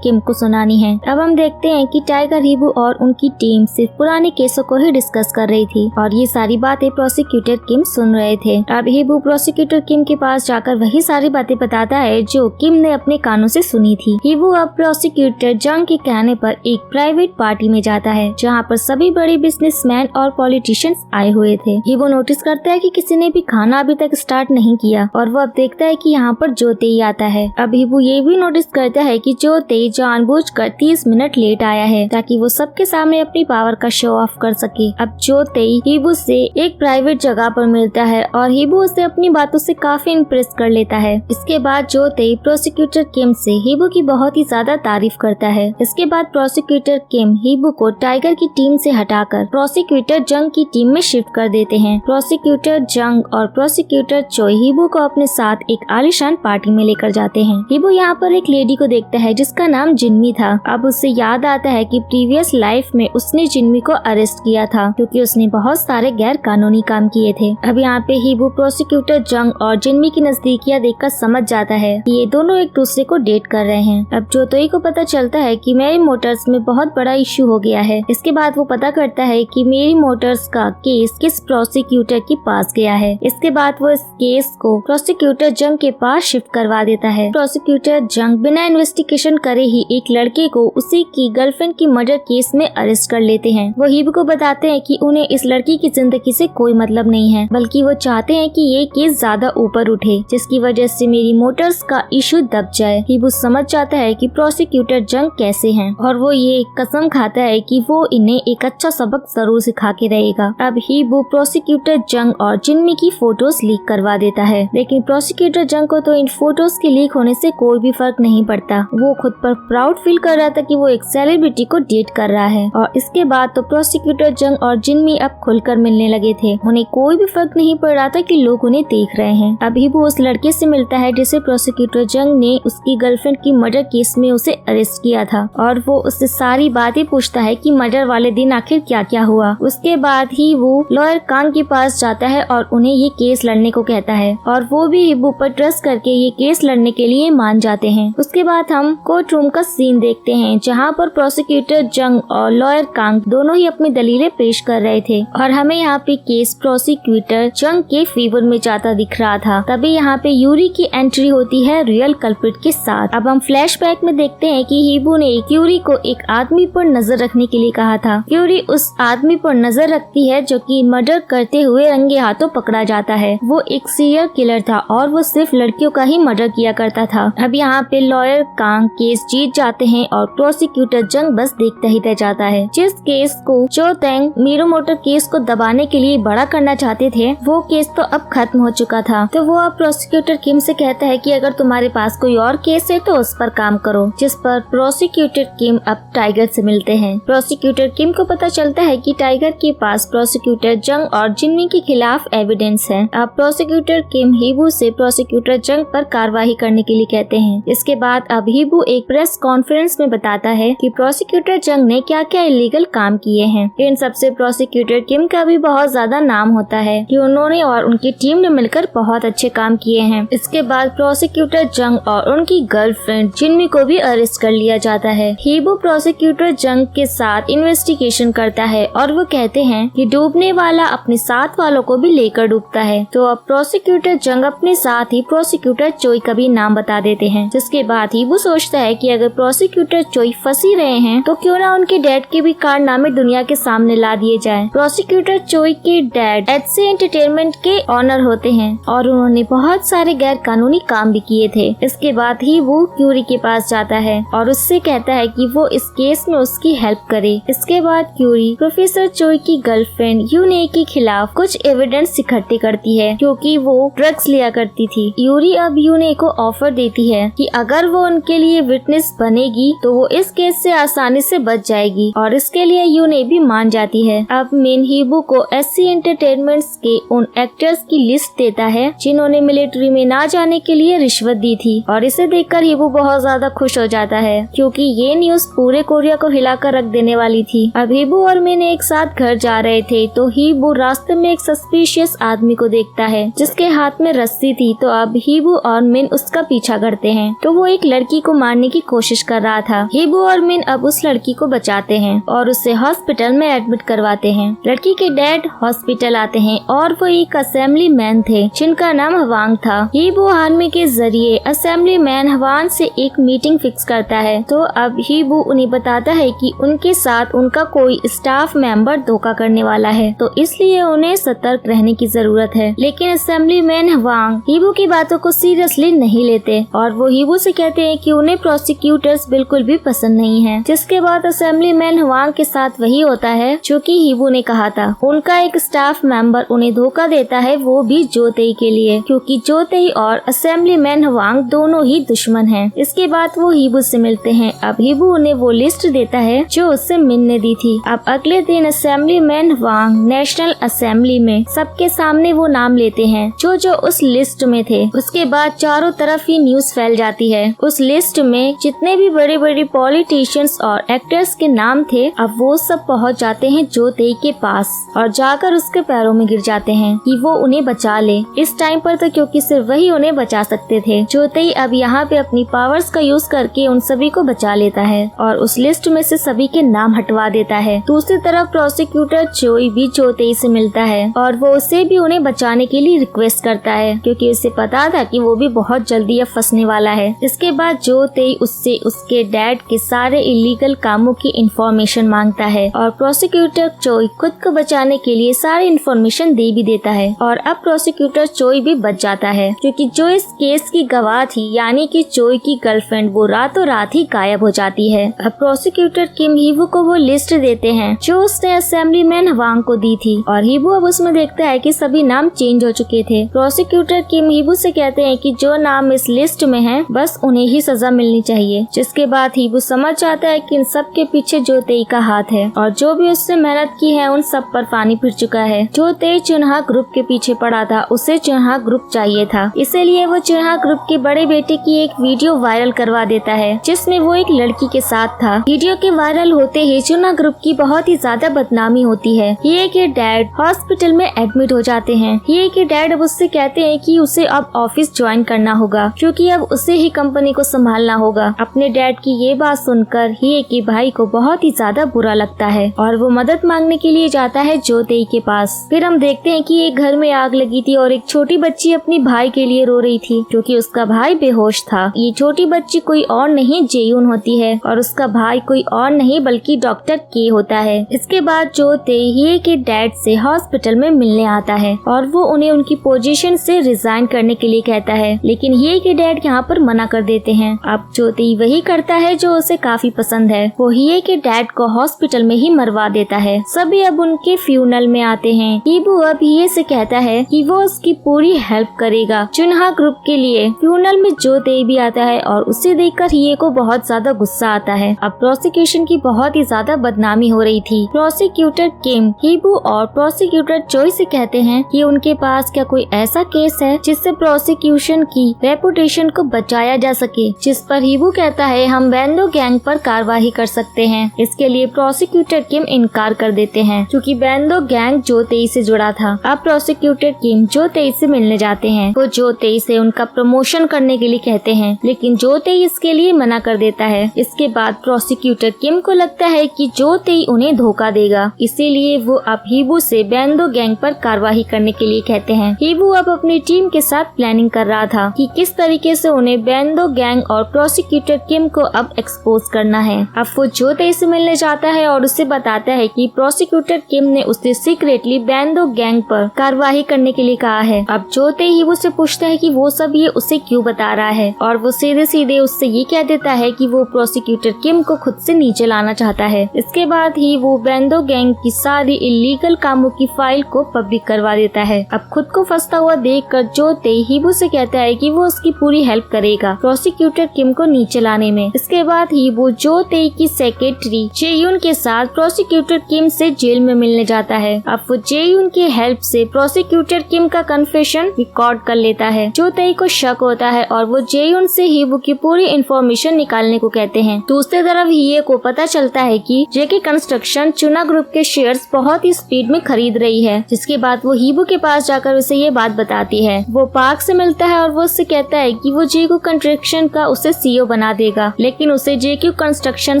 किम को सुनानी है। अब हम देखते हैं कि टाइगर हिबू और उनकी टीम सिर्फ पुराने केसों को ही डिस्कस कर रही थी और ये सारी बातें प्रोसिक्यूटर किम सुन रहे थे। अब हिबू प्रोसिक्यूटर किम के पास जाकर वही सारी बातें बताता है जो किम ने अपने कानों से सुनी थी। हिबू अब प्रोसिक्यूटर जंग के कहने पर एक प्राइवेट पार्टी में जाता है जहाँ पर सभी बड़े बिजनेसमैन और पॉलिटिशियंस आए हुए थे। हिबू नोटिस करता है कि किसी ने भी खाना अभी तक स्टार्ट नहीं किया और वो अब देखता है कि यहाँ पर जोतेई आता है। अब हिबू ये भी नोटिस करता है कि जोतेई जानबूझकर 30 मिनट लेट आया है ताकि वो सबके सामने अपनी पावर का शो ऑफ कर सके। अब जोतेई हिबू से एक प्राइवेट जगह पर मिलता है और हिबू उसे अपनी बातों से काफी इम्प्रेस कर लेता है। इसके बाद जोतेई प्रोसिक्यूटर किम से हिबू की बहुत ही ज्यादा तारीफ करता है। इसके बाद प्रोसिक्यूटर किम हिबू को टाइगर की टीम से हटाकर प्रोसिक्यूटर जंग की टीम में शिफ्ट कर देते हैं। प्रोसिक्यूटर जंग और प्रोसिक्यूटर चोई हिबू को अपने साथ एक आलीशान पार्टी में लेकर जाते हैं। हिबू यहाँ पर एक लेडी को देखता है जिसका नाम जिन्मी था। अब उसे याद आता है कि प्रीवियस लाइफ में उसने जिन्मी को अरेस्ट किया था क्योंकि उसने बहुत सारे गैर कानूनी काम किए थे। अब यहाँ पे हिबू प्रोसिक्यूटर जंग और जिन्मी की नजदीकियां देखकर समझ जाता है कि ये दोनों एक दूसरे को डेट कर रहे हैं। अब जोतोई को पता चलता है कि मेरी मोटर्स में बहुत बड़ा इश्यू हो गया है। इसके बाद वो पता करता है कि मेरी मोटर्स का केस किस प्रोसिक्यूटर के पास गया है। इसके बाद वो इस केस को प्रोसिक्यूटर जंग के पास शिफ्ट करवा देता है। प्रोसिक्यूटर जंग बिना इन्वेस्टिगेशन करे ही एक लड़के को उसी की गर्लफ्रेंड की मर्डर केस में अरेस्ट कर लेते हैं। वो हिबू को बताते हैं कि उन्हें इस लड़की की जिंदगी से कोई मतलब नहीं है, बल्कि वो चाहते हैं कि ये केस ज्यादा ऊपर उठे जिसकी वजह से मेरी मोटर्स का इशू दब जाए। हिबू समझ जाता है कि प्रोसिक्यूटर जंग कैसे हैं और वो ये कसम खाता है कि वो इन्हें एक अच्छा सबक जरूर सिखा के रहेगा। अब हिबू प्रोसिक्यूटर जंग और जिन्मी की फोटोज लीक करवा देता है, लेकिन प्रोसिक्यूटर जंग को तो इन फोटोज के लीक होने से कोई भी फर्क नहीं पड़ता। वो खुद पर प्राउड फील कर रहा था कि वो एक सेलिब्रिटी को डेट कर रहा है। और इसके बाद तो प्रोसिक्यूटर जंग और जिन्मी अब खुलकर मिलने लगे थे। उन्हें कोई भी फर्क नहीं पड़ रहा था कि लोग उन्हें देख रहे हैं। अब हिबू उस लड़के से मिलता है जिसे प्रोसिक्यूटर जंग ने उसकी गर्लफ्रेंड की मर्डर केस में उसे अरेस्ट किया था और वो उससे सारी बातें पूछता है कि मर्डर वाले दिन आखिर क्या क्या हुआ। उसके बाद ही वो लॉयर कांग के पास जाता है और उन्हें ये केस लड़ने को कहता है और वो भी हिबू पर ट्रस्ट करके ये केस लड़ने के लिए मान जाते हैं। उसके बाद हम कोर्ट रूम का सीन देखते हैं जहाँ पर प्रोसिक्यूटर जंग और लॉयर कांग दोनों ही अपनी दलीलें पेश कर रहे थे और हमें यहाँ पे केस प्रोसिक्यूटर जंग के फेवर में जाता दिख रहा था। तभी यहाँ पे यूरी की एंट्री होती है रियल कल्प्रिट के साथ। अब हम फ्लैशबैक में देखते हैं कि हिबू ने यूरी को एक आदमी पर नजर रखने के लिए कहा था। यूरी उस आदमी पर नजर रखती है जो कि मर्डर करते हुए रंगे हाथों पकड़ा जाता है। वो एक सीरियल किलर था और वो सिर्फ लड़कियों का ही मर्डर किया करता था। अब यहाँ पे लॉयर कांग केस जीत जाते हैं और प्रोसिक्यूटर जंग बस देखता ही रह जाता है। जिस केस को चो तेंग मीरो मोटर केस को दबाने के लिए बड़ा करना चाहते थे वो केस तो अब खत्म हो चुका था। तो वो अब प्रोसिक्यूटर किम से कहता है कि अगर तुम्हारे पास कोई और केस है तो उस पर काम करो, जिस पर प्रोसिक्यूटर किम अब टाइगर से मिलते हैं। प्रोसिक्यूटर किम को पता चलता है कि टाइगर के पास प्रोसिक्यूटर जंग और जिन्मी के खिलाफ एविडेंस है। अब प्रोसिक्यूटर किम हिबू से प्रोसिक्यूटर जंग पर कार्रवाई करने के लिए कहते हैं। इसके बाद अब हिबू एक प्रेस कॉन्फ्रेंस में बताता है कि प्रोसिक्यूटर जंग ने क्या क्या इलीगल काम किए हैं। इन सबसे प्रोसिक्यूटर किम का भी बहुत ज्यादा नाम होता है कि उन्होंने और उनकी टीम ने मिलकर बहुत अच्छे काम किए हैं। इसके बाद प्रोसिक्यूटर जंग और उनकी गर्लफ्रेंड जिन्मी को भी अरेस्ट कर लिया जाता है। हिबू प्रोसिक्यूटर जंग के साथ इन्वेस्टिगेशन करता है और वो कहते हैं कि डूबने वाला अपने साथ वालों को भी लेकर डूबता है। तो अब प्रोसिक्यूटर जंग अपने साथ ही प्रोसिक्यूटर चोई का भी नाम बता देते हैं। जिसके बाद हिबू सोचता है कि अगर प्रोसिक्यूटर चोई फंसी रहे हैं तो क्यों ना उनके डैड के भी कारनामे दुनिया के सामने ला दिए जाए। प्रोसिक्यूटर चोई के डैड एचसी एंटरटेनमेंट के ऑनर होते हैं और उन्होंने बहुत सारे गैर कानूनी काम भी किए थे। इसके बाद ही वो क्यूरी के पास जाता है और उससे कहता है कि वो इस केस में उसकी हेल्प करे। इसके बाद क्यूरी प्रोफेसर चोई की गर्लफ्रेंड यूने के खिलाफ कुछ एविडेंस इकट्ठे करती है क्योंकि वो ड्रग्स लिया करती थी। यूरी अब यूने को ऑफर देती है कि अगर वो उनके लिए विटनेस बनेगी तो वो इस केस से आसानी से बच जाएगी और इसके लिए यूने भी मान जाती है। अब मेन हिबू को एससी एंटरटेनमेंट्स के उन एक्टर्स की लिस्ट देता है जिन्होंने मिलिट्री में ना जाने के लिए रिश्वत दी थी और इसे देखकर हिबू बहुत ज्यादा खुश हो जाता है क्योंकि ये न्यूज पूरे कोरिया को हिलाकर रख देने वाली थी। अब हिबू और मैंने एक साथ घर जा रहे थे तो हीबू रास्ते में एक सस्पिशियस आदमी को देखता है जिसके हाथ में रस्सी थी। तो अब हीबू और मिन उसका पीछा करते हैं। तो वो एक लड़की को मारने की कोशिश कर रहा था। हीबू और मिन अब उस लड़की को बचाते हैं और उसे हॉस्पिटल में एडमिट करवाते हैं। लड़की के डैड हॉस्पिटल आते हैं और वो एक असेंबली मैन थे जिनका नाम हवांग था। हीबू आर्मी के जरिए असेंबली मैन हवांग से एक मीटिंग फिक्स करता है। तो अब हीबू उन्हें बताता है कि उनके साथ उनका कोई स्टाफ मेंबर धोखा करने वाला है, तो इसलिए उन्हें सतर्क रहने की जरूरत है। लेकिन असेंबली मैन हवांग हीबू की बातों को सीरियसली नहीं लेते और वो हीबू से कहते हैं कि उन्हें प्रोसिक्यूटर्स बिल्कुल भी पसंद नहीं है। जिसके बाद असेंबली मैन हवांग के साथ वही होता है जो कि हीबू ने कहा था। उनका एक स्टाफ मेंबर उन्हें धोखा देता है, वो भी जोतेई के लिए, क्योंकि जोतेई और असेंबली मैन हवांग दोनों ही दुश्मन हैं। इसके बाद वो हीबू से मिलते हैं। अब हीबू उन्हें वो लिस्ट देता है जो उससे मिन ने दी थी। अब अगले दिन असेंबली मैन हवांग नेशनल असेंबली में सबके सामने वो नाम लेते हैं जो जो उस लिस्ट में थे। उसके बाद चारों तरफ ही न्यूज फैल जाती है। उस लिस्ट में जितने भी बड़े बड़े पॉलिटिशियंस और एक्टर्स के नाम थे, अब वो सब पहुंच जाते हैं जोतेई के पास और जाकर उसके पैरों में गिर जाते हैं कि वो उन्हें बचा ले। इस टाइम पर तो क्योंकि सिर्फ वही उन्हें बचा सकते थे। जोतेई अब यहाँ पे अपनी पावर्स का यूज करके उन सभी को बचा लेता है और उस लिस्ट में से सभी के नाम हटवा देता है। दूसरी तरफ प्रोसिक्यूटर चोई भी जोतेई से मिलता है और वो उसे भी उन्हें बचाने के लिए रिक्वेस्ट करता है, क्योंकि उसे पता था कि वो भी बहुत जल्दी अब फंसने वाला है। इसके बाद जोतेई उससे उसके डैड के सारे इलीगल कामों की इंफॉर्मेशन मांगता है और प्रोसिक्यूटर चोई खुद को बचाने के लिए सारी इंफॉर्मेशन दे भी देता है और अब प्रोसिक्यूटर चोई भी बच जाता है, क्योंकि जो इस केस की गवाह थी यानी कि चोई की गर्लफ्रेंड वो रातों रात ही गायब हो जाती है। अब प्रोसिक्यूटर किम हीबू को वो लिस्ट देते हैं जो उसने असेंबली मैन हवांग को दी थी और हीबू अब उसमें देखता है कि सभी नाम चेंज हो चुके थे। प्रोसिक्यूटर किम हीबू से कहते हैं कि जो नाम इस लिस्ट में है बस उन्हें ही सजा मिलनी चाहिए। जिसके बाद हीबू समझ जाता है कि इन सब के पीछे जोतेई का हाथ है और जो भी उसने मेहनत की है उन सब पर पानी फिर चुका है। जोतेई चुनहा ग्रुप के पीछे पड़ा था, उसे चुनहा ग्रुप चाहिए था, इसीलिए वो चुनहा ग्रुप के बड़े बेटे की एक वीडियो वायरल करवा देता है जिसमें वो एक लड़की के साथ था। वीडियो के वायरल होते ही चुनहा ग्रुप की बहुत ही ज्यादा बदनामी होती है। ये के डैड हॉस्पिटल में एडमिट हो जाते हैं। ये के डैड अब उससे कहते हैं कि उसे अब ऑफिस ज्वाइन करना होगा क्योंकि अब उसे ही कंपनी को संभालना होगा। अपने डैड की ये बात सुनकर ही के भाई को बहुत ही ज्यादा बुरा लगता है और वो मदद मांगने के लिए जाता है जोतेई के पास। फिर हम देखते हैं कि एक घर में आग लगी थी और एक छोटी बच्ची अपनी भाई के लिए रो रही थी क्योंकि उसका भाई बेहोश था। ये छोटी बच्ची कोई और नहीं जेयून होती है और उसका भाई कोई और नहीं बल्कि डॉक्टर के होता है। इसके बाद जोतेई ही के डैड से हॉस्पिटल में मिलने आता है और वो उन्हें उनकी पोजीशन से रिजाइन करने के लिए कहता है, लेकिन ये के डैड यहाँ पर मना कर देते हैं। अब जोतेई वही करता है जो उसे काफी पसंद है, वो हिये के डैड को हॉस्पिटल में ही मरवा देता है। सभी अब उनके फ्यूनल में आते हैं। हीबू अब हिये से कहता है कि वो उसकी पूरी हेल्प करेगा चुनहा ग्रुप के लिए। फ्यूनल में जोतेई भी आता है और उसे देखकर हिये को बहुत ज्यादा गुस्सा आता है। अब प्रोसिक्यूशन की बहुत ही ज्यादा बदनामी हो रही थी। प्रोसिक्यूटर किम हीबू और प्रोसिक्यूटर चोई से कहते हैं कि उनके पास क्या कोई ऐसा केस है जिससे प्रोसिक्यूशन की रेपुटेशन को बचाया जा सके। जिस पर हीबू कहता है हम बैंडो गैंग पर कार्रवाई कर सकते हैं। इसके लिए प्रोसिक्यूटर किम इनकार कर देते हैं क्योंकि बैंडो गैंग जोतेई से जुड़ा था। अब प्रोसिक्यूटर किम जोतेई से मिलने जाते हैं। वो जोतेई से उनका प्रमोशन करने के लिए कहते हैं, लेकिन जोतेई इसके लिए मना कर देता है। इसके बाद प्रोसिक्यूटर किम को लगता है कि जोतेई उन्हें धोखा देगा, इसीलिए वो अब हीबू से बैंडो गैंग पर कार्रवाई करने के लिए कहते हैं। हीबू अब अपनी टीम के साथ प्लानिंग कर रहा था कि किस तरीके से उन्हें बैंडो गैंग और प्रोसिक्यूटर किम को अब एक्सपोज करना है। अब वो जोतेई से मिलने जाता है और उसे बताता है कि प्रोसिक्यूटर किम ने उसे सीक्रेटली बैंडो गैंग पर कार्रवाई करने के लिए कहा है। अब जोतेई हीबू से पूछता है कि वो सब ये उसे क्यों बता रहा है और वो सीधे सीधे उससे ये कह देता है कि वो प्रोसिक्यूटर किम को खुद से नीचे लाना चाहता है। इसके बाद ही वो बैंडो गैंग की सारी इलीगल कामों की फाइल को पब्लिक करवा देता है। अब खुद को फंसता हुआ देखकर जोतेई हीबू से कहता है कि वो उसकी पूरी हेल्प करेगा प्रोसिक्यूटर किम को नीचे लाने में। इसके बाद हीबू जोतेई की सेक्रेटरी जेयून के साथ प्रोसिक्यूटर किम से जेल में मिलने जाता है। अब वो जेयून की हेल्प से प्रोसिक्यूटर किम का कन्फेशन रिकॉर्ड कर लेता है। जोतेई को शक होता है और वो जेयून से हीबू की पूरी इंफॉर्मेशन निकालने को कहते हैं। दूसरी तरफ हिये को पता चलता है कि जेके कंस्ट्रक्शन चुना ग्रुप के शेयर्स बहुत ही स्पीड में खरीद रही है। जिसके बाद वो हीबू के पास जाकर उसे ये बात बताती है। वो पार्क से मिलता है और वो उससे कहता है कि वो जेक्यू कंस्ट्रक्शन का उसे सीईओ बना देगा, लेकिन उसे जेक्यू कंस्ट्रक्शन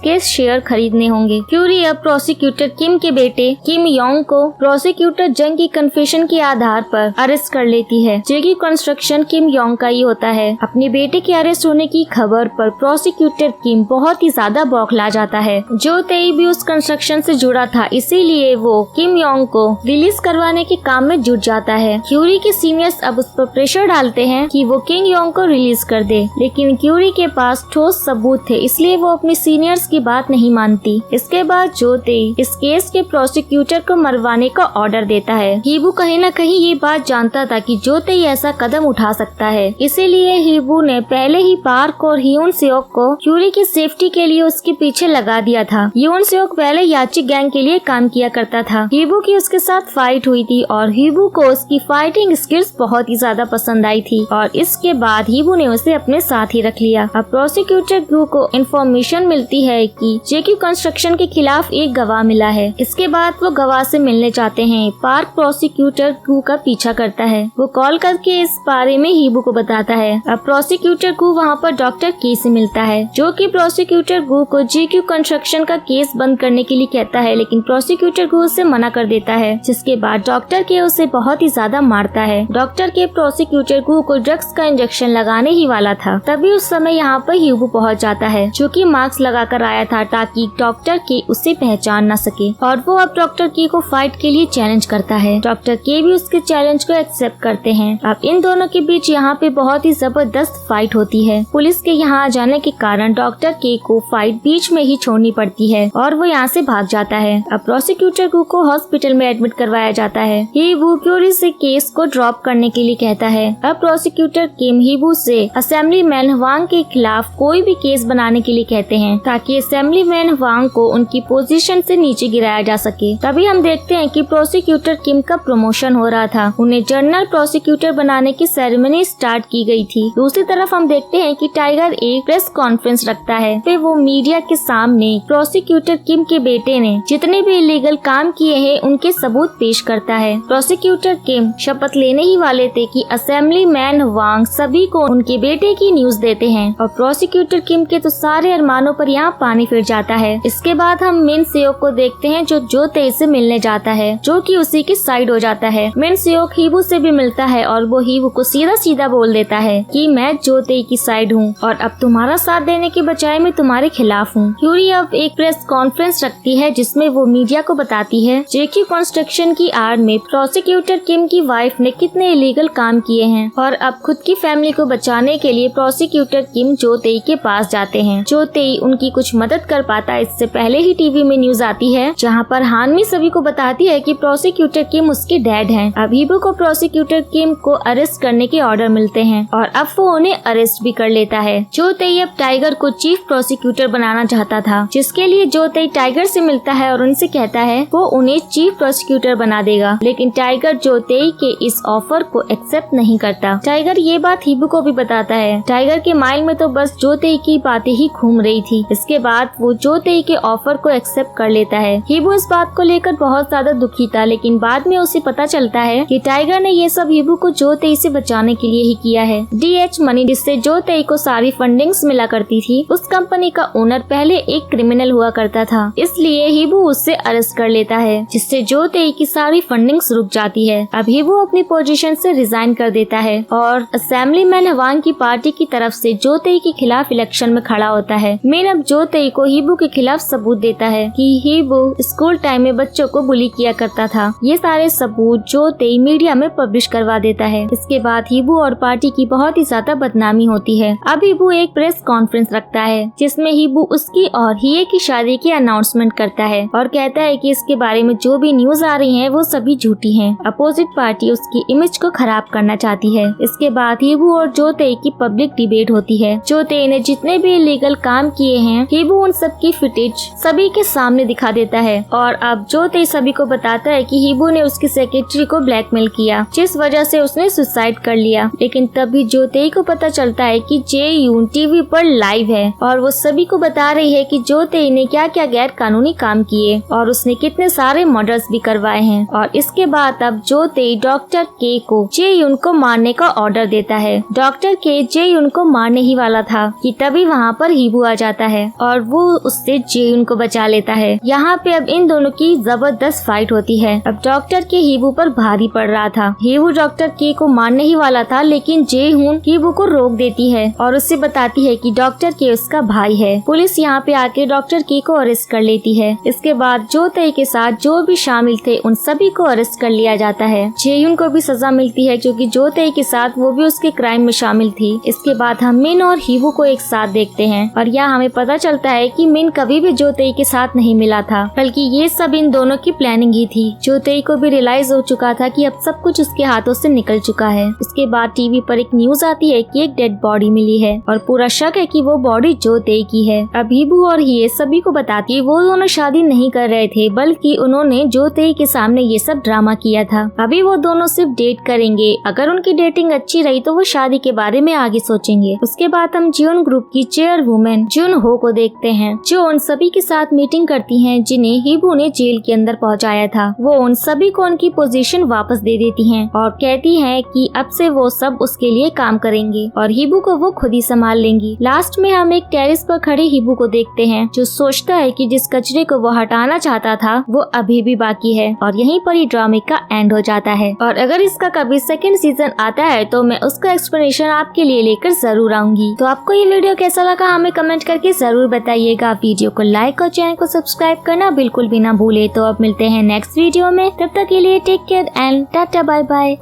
के शेयर खरीदने होंगे। क्यूरी अब प्रोसिक्यूटर किम के बेटे किम योंग को प्रोसिक्यूटर जंग की कन्फेशन के आधार पर अरेस्ट कर लेती है। जेक्यू कंस्ट्रक्शन किम योंग का ही होता है। अपने बेटे के अरेस्ट होने की खबर पर प्रोसिक्यूटर किम बहुत ही ज्यादा बौखला जाता है। जो तेई भी उस कंस्ट्रक्शन से जुड़ा था, इसीलिए वो किम योंग को रिलीज करवाने के काम में जुट जाता है। क्यूरी के सीनियर्स अब उस पर प्रेशर डालते हैं कि वो किम योंग को रिलीज कर दे, लेकिन क्यूरी के पास ठोस सबूत थे, इसलिए वो अपने सीनियर्स की बात नहीं मानती। इसके बाद जो तेई इस केस के प्रोसिक्यूटर को मरवाने का ऑर्डर देता है। हीबू कहीं न कहीं ये बात जानता था कि जो तेई ऐसा कदम उठा सकता है, इसीलिए हीबू ने पहले ही पार्क और हियोन सेओक को क्यूरी की सेफ्टी के लिए उसके पीछे लगा दिया था। हियोन सेओक पहले याची गैंग के लिए काम किया करता था। हीबू की उसके साथ फाइट हुई थी और हीबू को उसकी फाइटिंग स्किल्स बहुत ही ज्यादा पसंद आई थी और इसके बाद हीबू ने उसे अपने साथ ही रख लिया। अब प्रोसिक्यूटर ग्रू को इन्फॉर्मेशन मिलती है कि जेक्यू कंस्ट्रक्शन के खिलाफ एक गवाह मिला है। इसके बाद वो गवाह से मिलने चाहते हैं। पार्क प्रोसिक्यूटर ग्रू का पीछा करता है। वो कॉल करके इस बारे में हीबू को बताता है। अब प्रोसिक्यूटर ग्रू वहाँ पर डॉक्टर के से मिलता है, जो कि प्रोसिक्यूटर ग्रू को जेक्यू कंस्ट्रक्शन का केस बंद करने के लिए कहता है, लेकिन प्रोसिक्यूटर ग्रू उसे मना कर देता है। जिसके बाद डॉक्टर के उसे बहुत ही ज्यादा मारता है। डॉक्टर के प्रोसिक्यूटर ग्रू को ड्रग्स का इंजेक्शन लगाने ही वाला था। तभी उस समय यहाँ पर हीबू पहुँच जाता है, जो कि मास्क लगाकर आया था ताकि डॉक्टर के उसे पहचान न सके, और वो अब डॉक्टर के को फाइट के लिए चैलेंज करता है। डॉक्टर के भी उसके चैलेंज को एक्सेप्ट करते हैं। अब इन दोनों के बीच यहाँ पे बहुत ही जबरदस्त फाइट होती है। पुलिस के यहाँ आ जाने के कारण डॉक्टर के को फाइट बीच में ही छोड़नी पड़ती है और वो यहाँ से भाग जाता है। अब प्रोसिक्यूटर को हॉस्पिटल में एडमिट करवाया जाता है। हीबू क्यूरी से केस को ड्रॉप करने के लिए कहता है। अब प्रोसिक्यूटर किम हीबू से असेंबलीमैन वांग के खिलाफ कोई भी केस बनाने के लिए कहते हैं, ताकि असेंबलीमैन वांग को उनकी पोजीशन से नीचे गिराया जा सके। तभी हम देखते हैं कि प्रोसिक्यूटर किम का प्रमोशन हो रहा था। उन्हें जनरल प्रोसिक्यूटर बनाने की सेरेमनी स्टार्ट की गई थी। दूसरी तरफ हम देखते हैं कि टाइगर एक प्रेस कॉन्फ्रेंस रखता है। फिर वो मीडिया के सामने प्रोसिक्यूटर किम के बेटे ने जितने भी इलीगल काम किए हैं उनके सबूत पेश करता है। प्रोसिक्यूटर किम शपथ लेने ही वाले थे कि असेंबलीमैन वांग सभी को उनके बेटे की न्यूज देते हैं, और प्रोसिक्यूटर किम के तो सारे अरमानों पर यहाँ पानी फिर जाता है। इसके बाद हम मिन सेओक को देखते हैं, जो तेई से मिलने जाता है, जो कि उसी की साइड हो जाता है। मिन सेओक हीबू से भी मिलता है और वो हीबू को सीधा सीधा बोल देता है कि मैं जो तेई की साइड हूँ और अब तुम्हारा साथ देने के बजाय मैं तुम्हारे खिलाफ हूँ। क्यूरी अब एक प्रेस कॉन्फ्रेंस रखती है जिसमें वो मीडिया को बताती है जेक्यू कंस्ट्रक्शन की आड़ में प्रोसिक्यूटर किम की वाइफ ने कितने इलीगल काम किए हैं, और अब खुद की फैमिली को बचाने के लिए प्रोसिक्यूटर किम जो तेई के पास जाते हैं। जो तेई उनकी कुछ मदद कर पाता है। इससे पहले ही टीवी में न्यूज आती है जहाँ पर हानमी सभी को बताती है कि प्रोसिक्यूटर किम उसके डैड हैं। अब हीबू को प्रोसिक्यूटर किम को अरेस्ट करने के ऑर्डर मिलते हैं और अब वो उन्हें अरेस्ट भी कर लेता है। जो तेई अब टाइगर को चीफ प्रोसिक्यूटर बनाना चाहता था, जिसके लिए जो तेई टाइगर से मिलता है और उनसे कहता है वो उन्हें चीफ प्रोसिक्यूटर बना देगा, लेकिन टाइगर जो तेई के इस ऑफर को एक्सेप्ट नहीं करता। टाइगर ये बात हीबू को भी बताता है। टाइगर के माइंड में तो बस जो तेई की बातें ही घूम रही थी। इसके बाद वो जो तेई के ऑफर को एक्सेप्ट कर लेता है। हीबू इस बात को लेकर बहुत ज्यादा दुखी था, लेकिन बाद में उसे पता चलता है कि टाइगर ने ये सब हीबू को जो तेई से बचाने के लिए ही किया है। DH मनी, जिससे जो तेई को सारी फंडिंग्स मिला करती थी, उस कंपनी का ओनर पहले एक क्रिमिनल हुआ करता था, इसलिए हीबू उससे अरेस्ट कर लेता है, जिससे जो तेई की सारी फंडिंग्स रुक जाती है। अब हीबू अपनी पोजीशन से रिजाइन कर देता है और असेंबलीमैन वांग की पार्टी की तरफ से जो तेई के खिलाफ इलेक्शन में खड़ा होता है। मेन अब जो तेई को हीबू के खिलाफ सबूत देता है कि हीबू स्कूल टाइम में बच्चों को बुली किया करता था। ये सारे सबूत जो तेई मीडिया में पब्लिश करवा देता है। इसके बाद हीबू और पार्टी की बहुत ही ज्यादा बदनामी होती है। अब हीबू एक प्रेस कॉन्फ्रेंस रखता है जिसमें हीबू उसकी और हिये की शादी की अनाउंसमेंट करता है और कहता है कि इसके बारे में जो भी न्यूज आ रही है वो सभी झूठी हैं। अपोजिट पार्टी उसकी इमेज को खराब करना चाहती है। इसके बाद हीबू और जो तेई की पब्लिक डिबेट होती है। जो तेई ने जितने भी इलीगल काम किए हैं, हीबू उन सब की फुटेज सभी के सामने दिखा देता है और अब जो तेई सभी को बताता है कि हीबू ने उसकी सेक्रेटरी को ब्लैकमेल किया, जिस वजह से उसने सुसाइड कर लिया। लेकिन तभी जो तेई को पता चलता है कि जे-यून टीवी पर लाइव है और वो सभी को बता रही है कि जो तेई ने क्या क्या गैर कानूनी काम किए और उसने कितने सारे सारे मर्डर्स भी करवाए हैं। और इसके बाद अब जो तेई डॉक्टर के को जे-यून को मारने का ऑर्डर देता है। डॉक्टर के जे-यून को मारने ही वाला था कि तभी वहाँ पर हीबू आ जाता है और वो उससे जे-यून को बचा लेता है। यहाँ पे अब इन दोनों की जबरदस्त फाइट होती है। अब डॉक्टर के हीबू पर भारी पड़ रहा था। हीबू डॉक्टर के को मारने ही वाला था, लेकिन जे-यून हीबू को रोक देती है और उससे बताती है कि डॉक्टर के उसका भाई है। पुलिस यहाँ पे आके डॉक्टर के को अरेस्ट कर लेती है। इसके बाद जो तेई के साथ जो भी शामिल थे उन सभी को अरेस्ट कर लिया जाता है। जे-यून को भी सजा मिलती है क्योंकि जो तेई के साथ वो भी उसके क्राइम में शामिल थी। इसके बाद हम मिन और हीबू को एक साथ देखते हैं और यहाँ हमें पता चलता है कि मिन कभी भी जो तेई के साथ नहीं मिला था, बल्कि ये सब इन दोनों की प्लानिंग ही थी। जो तेई को भी रियलाइज हो चुका था कि अब सब कुछ उसके हाथों से निकल चुका है। उसके बाद टीवी पर एक न्यूज आती है कि एक डेड बॉडी मिली है और पूरा शक है कि वो बॉडी जो तेई की है। अब हीबू और हिये सभी को बताती है वो दोनों शादी नहीं कर रहे थे, बल्कि उन्होंने जो तेई के सामने ये सब ड्रामा किया था। अभी वो दोनों सिर्फ डेट करेंगे, अगर उनकी डेटिंग अच्छी रही तो वो शादी के बारे में आगे सोचेंगे। उसके बाद हम जियोन ग्रुप की चेयरवुमेन जुन हो को देखते हैं, जो उन सभी के साथ मीटिंग करती हैं जिन्हें हीबू ने जेल के अंदर पहुंचाया था। वो उन सभी को उनकी पोजीशन वापस दे देती हैं और कहती हैं कि अब से वो सब उसके लिए काम करेंगे और हीबू को वो खुद ही संभाल लेंगी। लास्ट में हम एक टेरेस पर खड़े हीबू को देखते हैं, जो सोचता है कि जिस कचरे को वो हटाना चाहता था वो अभी भी बाकी है। और यहीं पर ही ड्रामे का एंड हो जाता है। और अगर इसका कभी सेकंड सीजन आता है तो मैं उसका एक्सप्लेनेशन आपके लिए लेकर जरूर आऊंगी। तो आपको ये वीडियो कैसा लगा हमें कमेंट करके जरूर बताइएगा। वीडियो को लाइक और चैनल को सब्सक्राइब करना बिल्कुल भी ना भूले। तो अब मिलते हैं नेक्स्ट वीडियो में, तब तक के लिए take care and tata bye bye.